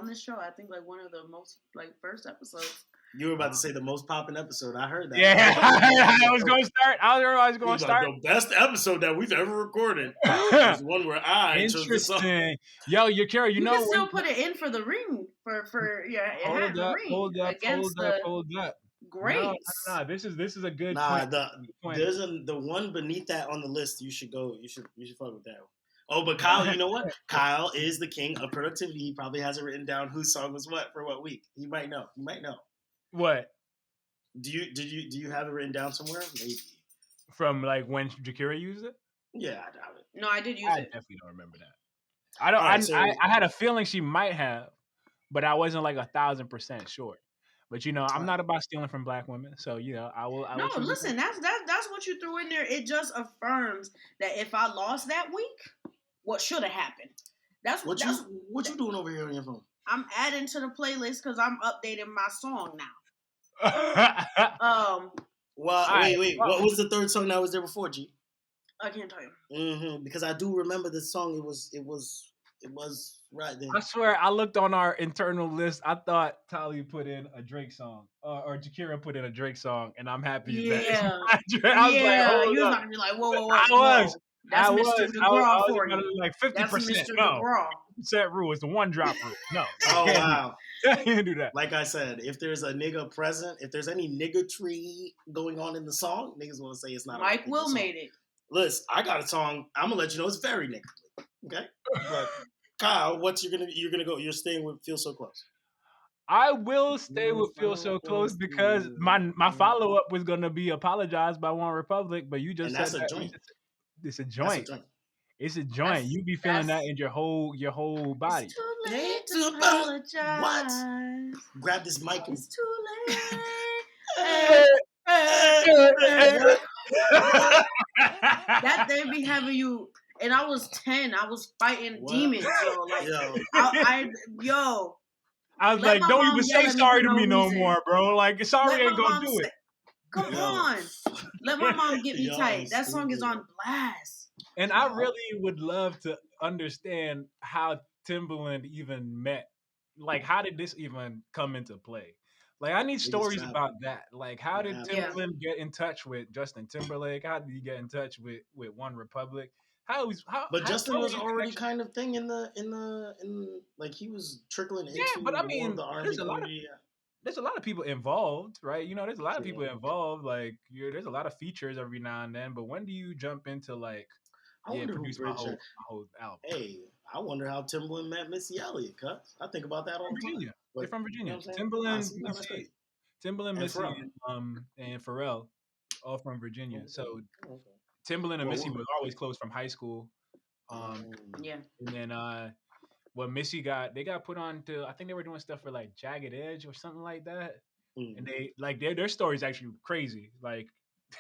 this show? I think like one of the most first episodes. You were about to say the most popping episode. I heard that. Yeah, I was going to start. I was going to start. The best episode that we've ever recorded is the one where I chose the song. Yo, Yakira, you know. You can still put it in for the ring. Hold up. Great. No, this is a good point. There's the one beneath that on the list. You should go. You should fuck with that one. Oh, but Kyle, you know what? Kyle is the king of productivity. He probably has it written down whose song was what for what week. You might know. What? Do you have it written down somewhere? Maybe. From like when Jakira used it? Yeah, I doubt it. No, I did use it. I definitely don't remember that. I had a feeling she might have, but I wasn't like 1,000% sure. But I'm not about stealing from black women, so I will. No, listen, that's what you threw in there. It just affirms that if I lost that week, what should have happened? What you doing over here on your phone? I'm adding to the playlist because I'm updating my song now. Wait. What was the third song that was there before, G? I can't tell you. Because I do remember this song. It was right there. I swear, I looked on our internal list. I thought Tali put in a Drake song, or Jakira put in a Drake song, and I'm happy that it's not Drake. I was like, hold you was up. about to be like, whoa. That's Mr. DeGraw for you. Like 50%. That's Mr. No. DeGraw. Set rule is the one drop rule. No. Oh wow. I can't do that. Like I said, if there's a nigga present, if there's any niggatry going on in the song, niggas want to say it's not. Mike Will made it. Listen, I got a song. I'm gonna let you know it's very niggatry. Okay, but Kyle, you're gonna go? You're staying with Feel So Close. I will stay with Feel So Close because my follow up was gonna be Apologize by One Republic, but you just said that's a joint. It's a joint. It's a joint. You be feeling that in your whole body. It's too late to apologize. What? Grab this mic. It's too late. That they be having you. And I was 10. I was fighting demons, yo. Like, I was like, don't even say sorry to me no more, bro. Like, sorry ain't gonna do it. Come on. Let my mom get me tight. That song is on blast. And I really would love to understand how Timbaland even met. Like, how did this even come into play? Like, I need stories about that. Like, how did Timbaland get in touch with Justin Timberlake? How did he get in touch with One Republic? But Justin was already kind of thing in like he was trickling into but I mean, the R&B community. There's a lot of people involved, right? You know, there's a lot of people involved. Like, there's a lot of features every now and then. But when do you jump into like, produce my whole album? Hey, I wonder how Timbaland met Missy Elliott. Cuz I think I about that all the time. They're from Virginia. Timbaland, Missy, and Pharrell, all from Virginia. So Timbaland and Missy was always close from high school. And then when Missy they got put on to, I think they were doing stuff for like Jagged Edge or something like that. And they like their story is actually crazy. Like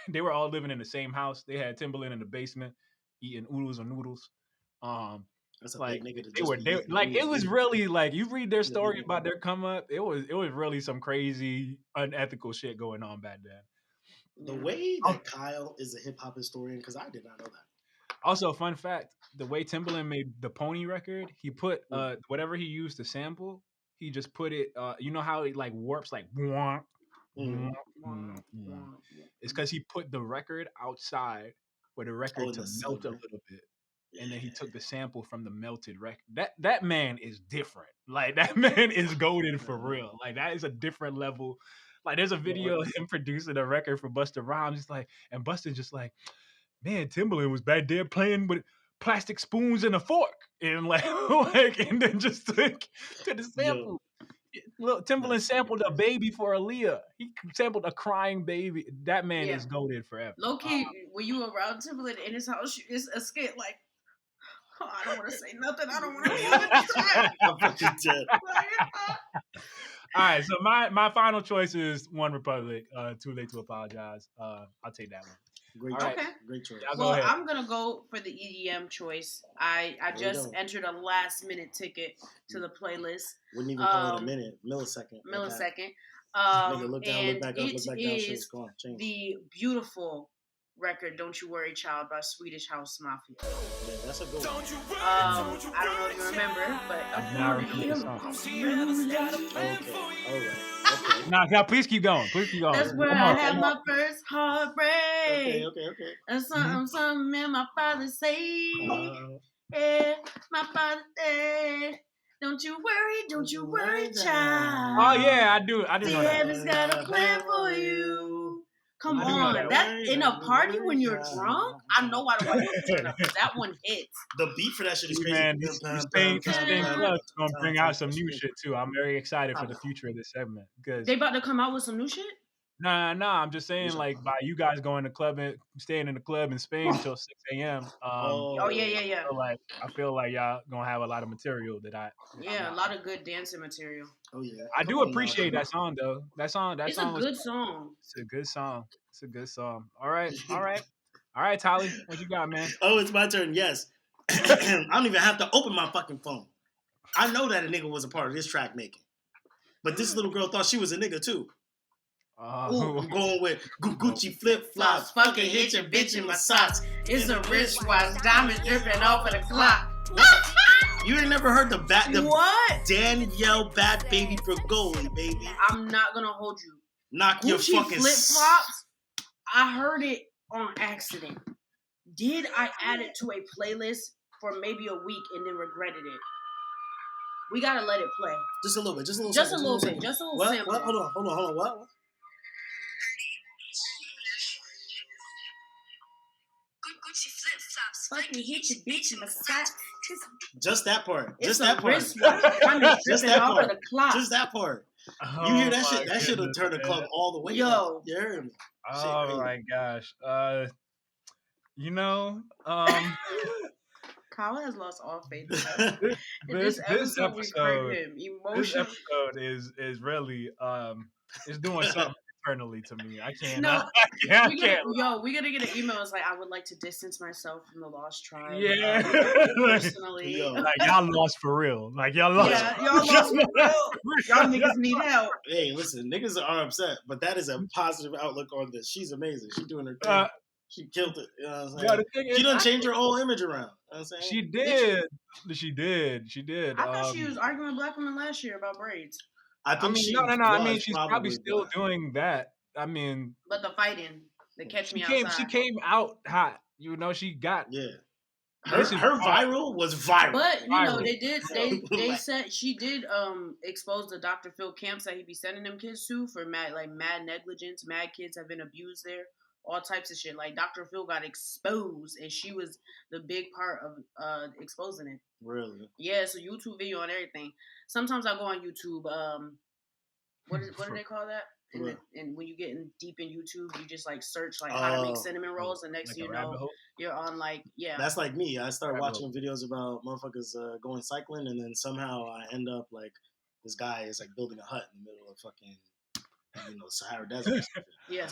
they were all living in the same house. They had Timbaland in the basement eating oodles and noodles. That's like it was really like you read their story about their come up. It was really some crazy unethical shit going on back then. The way that Kyle is a hip hop historian, because I did not know that. Also, fun fact: the way Timbaland made the Pony record, he put whatever he used to sample, he just put it. You know how it like warps like. It's because he put the record outside for the record to melt a little bit. And then he took the sample from the melted record. That man is different. Like that man is golden for real. Like that is a different level. Like there's a video of him producing a record for Busta Rhymes. It's like, and Busta's just like, man, Timbaland was back there playing with plastic spoons and a fork, and like and then just took to the sample. Look, Timbaland sampled a baby for Aaliyah. He sampled a crying baby. That man is golden forever. Low key, when you around Timbaland in his house, it's a skit like. Oh, I don't want to say nothing. I don't want to be on the I'm fucking dead. All right, so my final choice is One Republic. Too Late to Apologize. I'll take that one. Great choice. Well, I'm gonna go for the EDM choice. I just entered a last minute ticket to the playlist. Wouldn't even call it a minute, millisecond. Look down, look back up, look back down. Shit's gone. The beautiful record "Don't You Worry Child" by Swedish House Mafia. Yeah, that's a good one. I don't know if you remember, but Okay. Nah, please keep going. That's where I had my first heartbreak. Okay. That's something me and my father say. Yeah, my father said, don't you worry, child. Oh yeah, I do know that. Heaven's got a plan for you. Come on, that in a party when you're drunk, I know why the white people turn up. That one hits. The beat for that shit is crazy. Man, this Spain Club is gonna bring out some new shit too. I'm very excited for the future of this segment because they about to come out with some new shit. Nah. I'm just saying, like, by you guys going to club and staying in the club in Spain until 6 a.m. Yeah. I feel like y'all gonna have a lot of material that I. Yeah, a lot of good dancing material. Oh yeah. I do appreciate that song though. That song. It's a good song. It's a good song. All right, Tali, what you got, man? Oh, it's my turn. Yes. I don't even have to open my fucking phone. I know that a nigga was a part of this track making. But this little girl thought she was a nigga too. Ooh, I'm going with Gucci flip flops. Fucking hit your bitch in my socks. It's a wristwatch, diamonds dripping off of the clock. You ain't never heard the what? Danielle Bad Baby Bergoli, baby. I'm not gonna hold you. Knock Gucci your fucking flip flops. I heard it on accident. Did I add it to a playlist for maybe a week and then regretted it? We gotta let it play. Just a little bit. Just a little bit. Just a little sample. What? Hold on. What? Gucci flip flops. Fucking hit your bitch in the socks. Just that part. It's just that part. Just that part. The clock. Just that part. You hear that shit? That should have turned the club all the way. Yo. You heard me. Oh my gosh. Kyle has lost all faith in us. This episode we hurt him emotionally. This episode is really it's doing something internally to me. I can't. No, I can't. We gotta get an email. It's like, I would like to distance myself from the Lost Tribe. Yeah, personally, like y'all lost for real. Like y'all lost. Yeah, y'all lost for real. Y'all niggas need help. Hey, listen, niggas are upset, but that is a positive outlook on this. She's amazing. She's doing her thing. She killed it. You know what I'm saying? She done changed her whole image around. You know what I'm saying? She did. She did. I thought she was arguing with black women last year about braids. I mean, she's probably still doing that. I mean, but the fighting, the catch me outside. She came out hot. You know, she got Her viral was viral. But you know, they said she did expose the Dr. Phil camps that he be sending them kids to for mad negligence. Mad kids have been abused there. All types of shit. Like Dr. Phil got exposed, and she was the big part of exposing it. Really? Yeah. So YouTube video and everything. Sometimes I go on YouTube. What do they call that? And when you get deep in YouTube, you just like search like how to make cinnamon rolls, and next thing you know, you're on like That's like me. I start watching videos about motherfuckers going cycling, and then somehow I end up like this guy is like building a hut in the middle of fucking Sahara Desert. Yeah.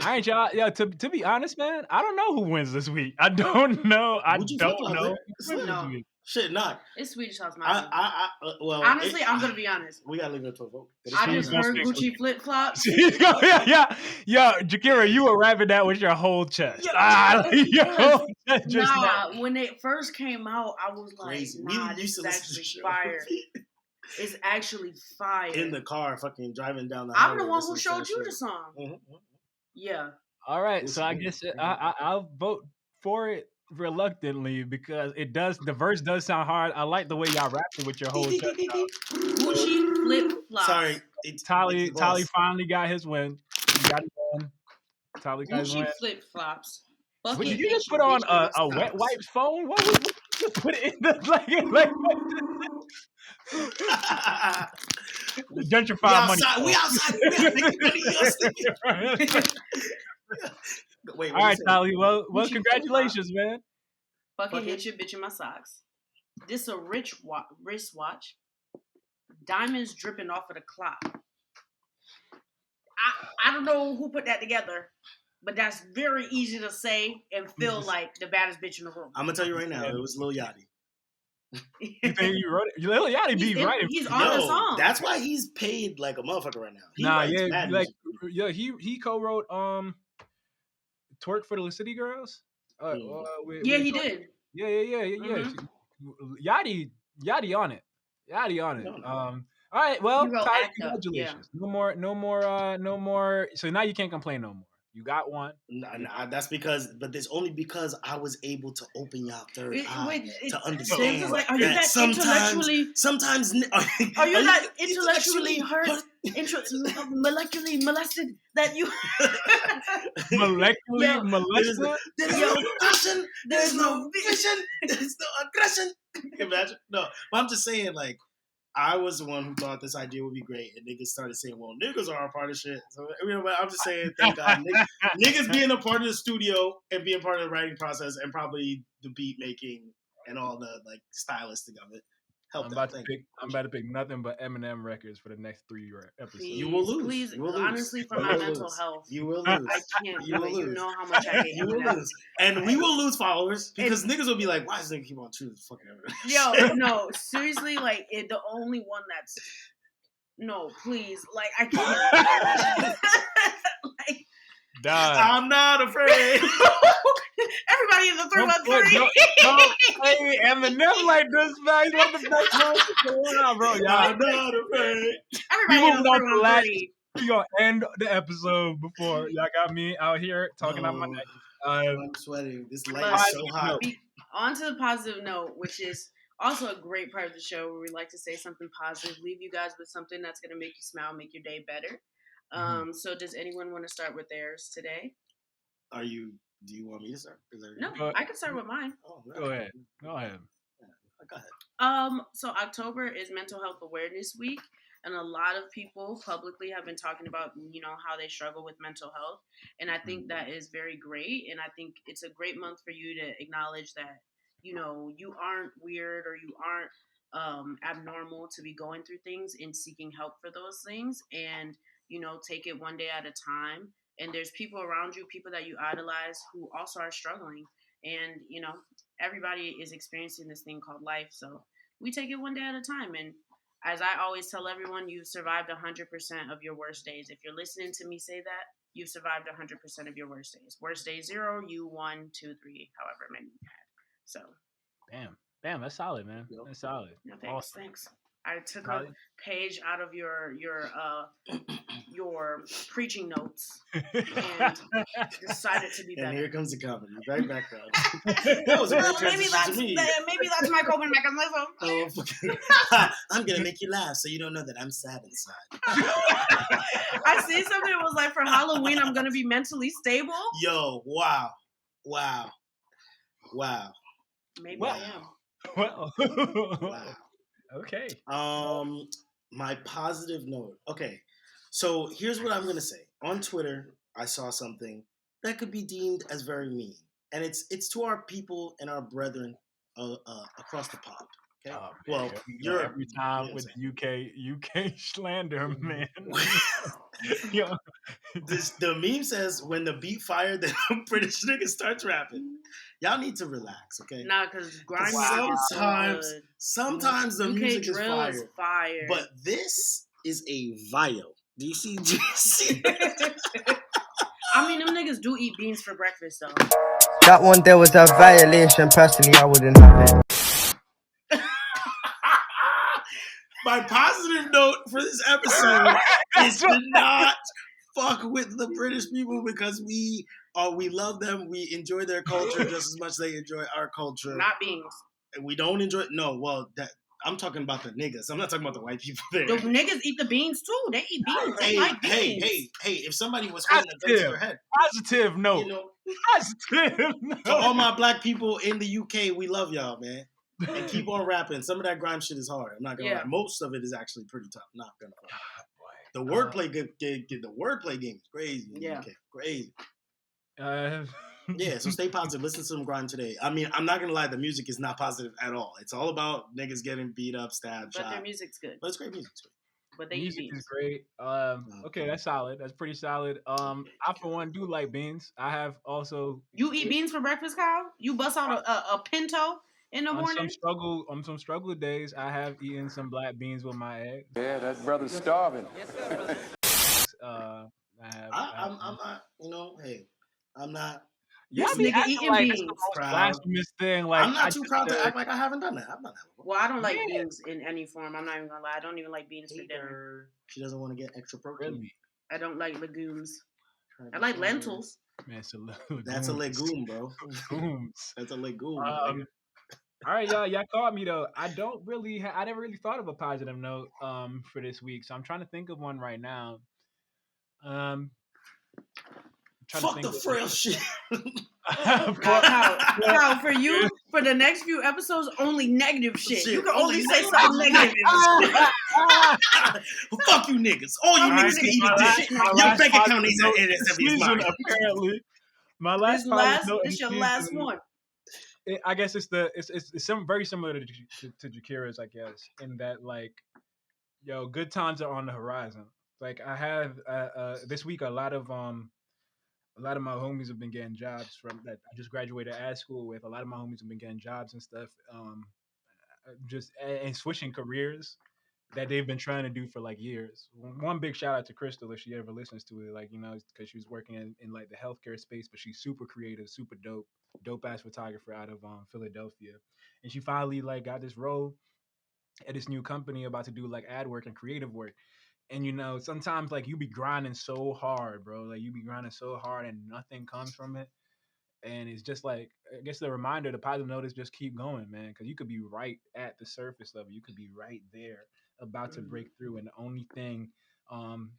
All right, y'all. Yeah, to be honest, man, I don't know who wins this week. I don't know. No. Shit, not. It's Swedish House Mafia. Well, honestly, I'm gonna be honest. We gotta leave it to a vote. I just heard Gucci flip flops. yeah. Jakira, you were rapping that with your whole chest. When it first came out, I was like, this is actually fire. It's actually fire. In the car, fucking driving down the highway. I'm the one who showed you the song. Mm-hmm. Yeah. All right, so I guess I'll vote for it reluctantly because the verse does sound hard. I like the way y'all rapping with your whole chest. Gucci flip flops. Sorry, Tally finally got his win. He got it done. Tally got his win. Gucci flip flops. Did you just put on a wet wipes phone? What was you put it in the like gentrified money. We outside. Wait, all right, Tally. Well, congratulations, man. Fucking hit your bitch in my socks. This a wristwatch. Diamonds dripping off of the clock. I don't know who put that together, but that's very easy to say and feel like the baddest bitch in the room. I'm gonna tell you right now, it was Lil Yachty. You think you wrote it? Lil Yachty be right. He's on the song. That's why he's paid like a motherfucker right now. He co-wrote "Twerk for the City Girls." He did. Yeah. Mm-hmm. Yachty on it. All right, well, Ty, congratulations. Yeah. No more. So now you can't complain no more. You got one. Nah, that's it's only because I was able to open y'all third eye to understand. Like, are you that intellectually? Sometimes are you not intellectually hurt? Molecularly molested that you molecularly molested? There's no passion. There's no vision. There's no aggression. Imagine. No, but I'm just saying, like, I was the one who thought this idea would be great, and niggas started saying, well, niggas are a part of shit. So, I'm just saying, thank God. Niggas being a part of the studio and being part of the writing process and probably the beat making and all the, like, stylistic of it Help I'm that. about to pick nothing but Eminem records for the next 3 episodes. You will lose. Please, you will honestly, lose. for my mental health, you will lose. I can't You do will it. lose. You know how much I hate You will Eminem. lose. And we will lose followers because niggas will be like, why does nigga keep on choosing fucking Eminem? Yo, no, seriously, like the only one that's no, please, like I can't. Like, I'm not afraid. everybody in the 313. Don't play Eminem like this, man. He's one of the best ones going on, bro. Y'all. I'm not afraid. Everybody in the 313. We gonna end the episode before y'all got me out here talking out my neck. I'm sweating. This light is so hot. On to the positive note, which is also a great part of the show where we like to say something positive, leave you guys with something that's going to make you smile, make your day better. So does anyone want to start with theirs today? Do you want me to start? No, I can start with mine. Oh, Go ahead. Go ahead. So October is Mental Health Awareness Week, and a lot of people publicly have been talking about, how they struggle with mental health. And I think that is very great. And I think it's a great month for you to acknowledge that, you aren't weird or you aren't abnormal to be going through things and seeking help for those things. And, take it one day at a time. And there's people around you, people that you idolize who also are struggling. And, everybody is experiencing this thing called life. So we take it one day at a time. And as I always tell everyone, you've survived 100% of your worst days. If you're listening to me say that, you've survived 100% of your worst days. Worst day 0, you 1, 2, 3, however many you had. So. Bam, that's solid, man. That's solid. No, thanks. I took a page out of your preaching notes and decided to be better. And here comes the comedy, right background. That was a great transition to me. Maybe that's my coping mechanism. I'm gonna make you laugh, so you don't know that I'm sad inside. I see something that was like, for Halloween, I'm gonna be mentally stable. Yo, wow. Maybe I am. Well. Wow. Okay. My positive note. Okay, so here's what I'm gonna say. On Twitter, I saw something that could be deemed as very mean, and it's to our people and our brethren across the pond. Okay. Well, you're every time with UK slander, man. Yo. The meme says when the beat fired, then the British nigga starts rapping. Y'all need to relax, okay? Nah, because grime sometimes the UK music is fire. But this is a vial. Do you see? I mean, them niggas do eat beans for breakfast, though. That one there was a violation. Personally, I wouldn't have it. My positive note for this episode is to not fuck with the British people because we love them. We enjoy their culture just as much as they enjoy our culture. Not beans. We don't enjoy. No, well, I'm talking about the niggas. I'm not talking about the white people there. The niggas eat the beans too. They eat beans. They like beans. Hey! If somebody was holding a gun to their head, positive note. Positive note. To all my black people in the UK, we love y'all, man. And keep on rapping. Some of that grime shit is hard. I'm not gonna lie. Most of it is actually pretty tough. Not gonna lie. The wordplay game is crazy. Yeah, okay, crazy. Yeah, so stay positive. Listen to some grime today. I mean, I'm not gonna lie. The music is not positive at all. It's all about niggas getting beat up, stabbed, shot. But their music's good. But it's great music. But they music eat beans. is great. Okay, that's solid. That's pretty solid. I for one do like beans. I have also. You eat beans for breakfast, Kyle? You bust out a pinto in the morning? On some struggle days, I have eaten some black beans with my eggs. Yeah, that brother's starving. I'm not. Hey, I'm not. This nigga eating like beans. Blasphemous thing. Like I'm not too proud to act like I haven't done that. I've done that before. Well, I don't like beans in any form. I'm not even gonna lie. I don't even like beans for dinner. She doesn't want to get extra protein. Really? I don't like legumes. I like lentils. Man, it's a legume. That's a legume, bro. Legumes. That's a legume. All right, y'all caught me though. I never really thought of a positive note for this week, so I'm trying to think of one right now. Fuck the frail shit. Kyle, for you, for the next few episodes, only negative shit. You can only say something negative. Fuck you niggas. All you niggas can eat a dick. Your bank account is apparently. My last this your last one. I guess it's very similar to Jakira's, I guess, in that like, yo, good times are on the horizon. Like I have this week, a lot of my homies have been getting jobs from that I just graduated ad school with. A lot of my homies have been getting jobs and stuff, just and switching careers that they've been trying to do for like years. One big shout out to Crystal if she ever listens to it, like, you know, because she was working in like the healthcare space, but she's super creative, super dope ass photographer out of Philadelphia, and she finally like got this role at this new company about to do like ad work and creative work. And you know, sometimes like you be grinding so hard, bro. Like you be grinding so hard and nothing comes from it. And it's just like, I guess the reminder, the positive note is just keep going, man. Because you could be right at the surface level. You could be right there about to break through. And the only thing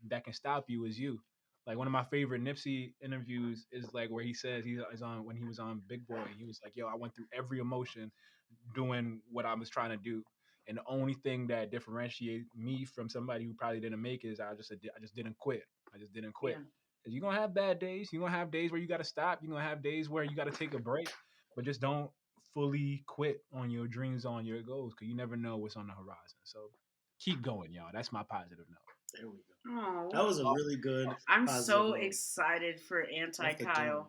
that can stop you is you. Like one of my favorite Nipsey interviews is like where he says he's on when he was on Big Boy. He was like, yo, I went through every emotion doing what I was trying to do. And the only thing that differentiates me from somebody who probably didn't make it is I just didn't quit. I just didn't quit. Yeah. Cause you're gonna have bad days. You're gonna have days where you gotta stop. You're gonna have days where you gotta take a break. But just don't fully quit on your dreams, on your goals, because you never know what's on the horizon. So keep going, y'all. That's my positive note. There we go. Oh, That was a really good. I'm so excited for Anti Kyle.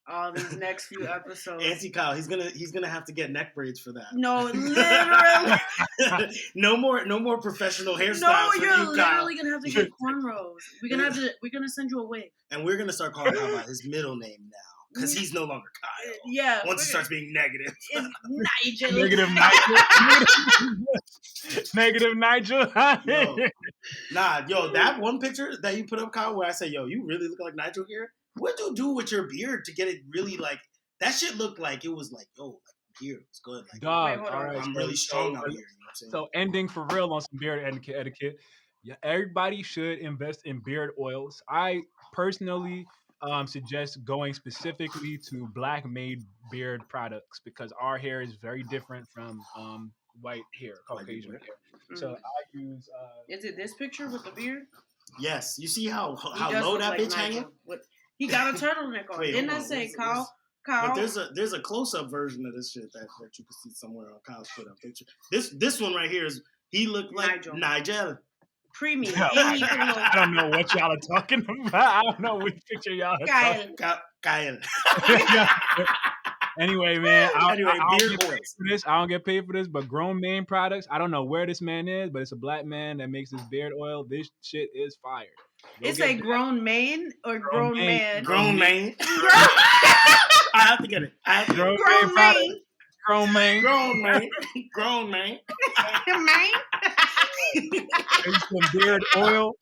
All these next few episodes. Anti Kyle, he's gonna have to get neck braids for that. No, literally. no more professional hairstyles. No, for you're you, Kyle. literally gonna have to get cornrows. We're gonna send you a wig. And we're gonna start calling him by his middle name now. Because he's no longer Kyle. Yeah. Once he starts being negative. It's Nigel. Negative Nigel. Negative Nigel. Yo, that one picture that you put up, Kyle, where I say, yo, you really look like Nigel here? What do you do with your beard to get it really like, that shit looked like it was like, yo, like beard was good. Like, Dog, wait, all right, I'm really strong out here. You know what I'm saying? So ending for real on some beard etiquette. Yeah, everybody should invest in beard oils. I personally suggest going specifically to black made beard products because our hair is very different from white hair, Caucasian hair. So I use. Is it this picture with the beard? Yes. You see how low that bitch hanging? He got a turtleneck on. Wait, Didn't I say Kyle? Kyle? But there's a close up version of this shit that you can see somewhere on Kyle's put up picture. This one right here is he looked like Nigel. Premium. I don't know what y'all are talking about. I don't know which picture y'all are talking about. Kyle. Anyway, man. I don't get paid for this, but Grown Man products. I don't know where this man is, but it's a black man that makes this beard oil. This shit is fire. It's a grown man or grown man? Grown man. I have to get it. Grown man. Grown man. Grown man. Grown man. Man. Get some beard oil.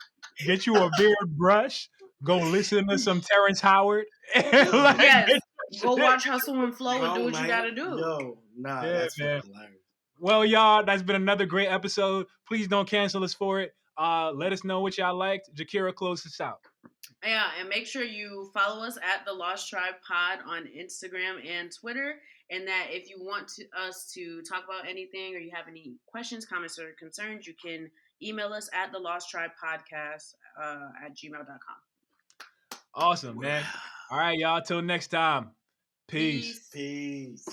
Get you a beard brush. Go listen to some Terrence Howard. Yes. Go watch Hustle and Flow and do what you gotta do. Yo, that's man. hilarious. Well, y'all, that's been another great episode. Please don't cancel us for it. Let us know what y'all liked. Jakira, close us out. Yeah, and make sure you follow us at The Lost Tribe Pod on Instagram and Twitter. And that if you want us to talk about anything or you have any questions, comments, or concerns, you can email us at The Lost Tribe Podcast at gmail.com. Awesome, man. All right, y'all. Till next time. Peace. Peace.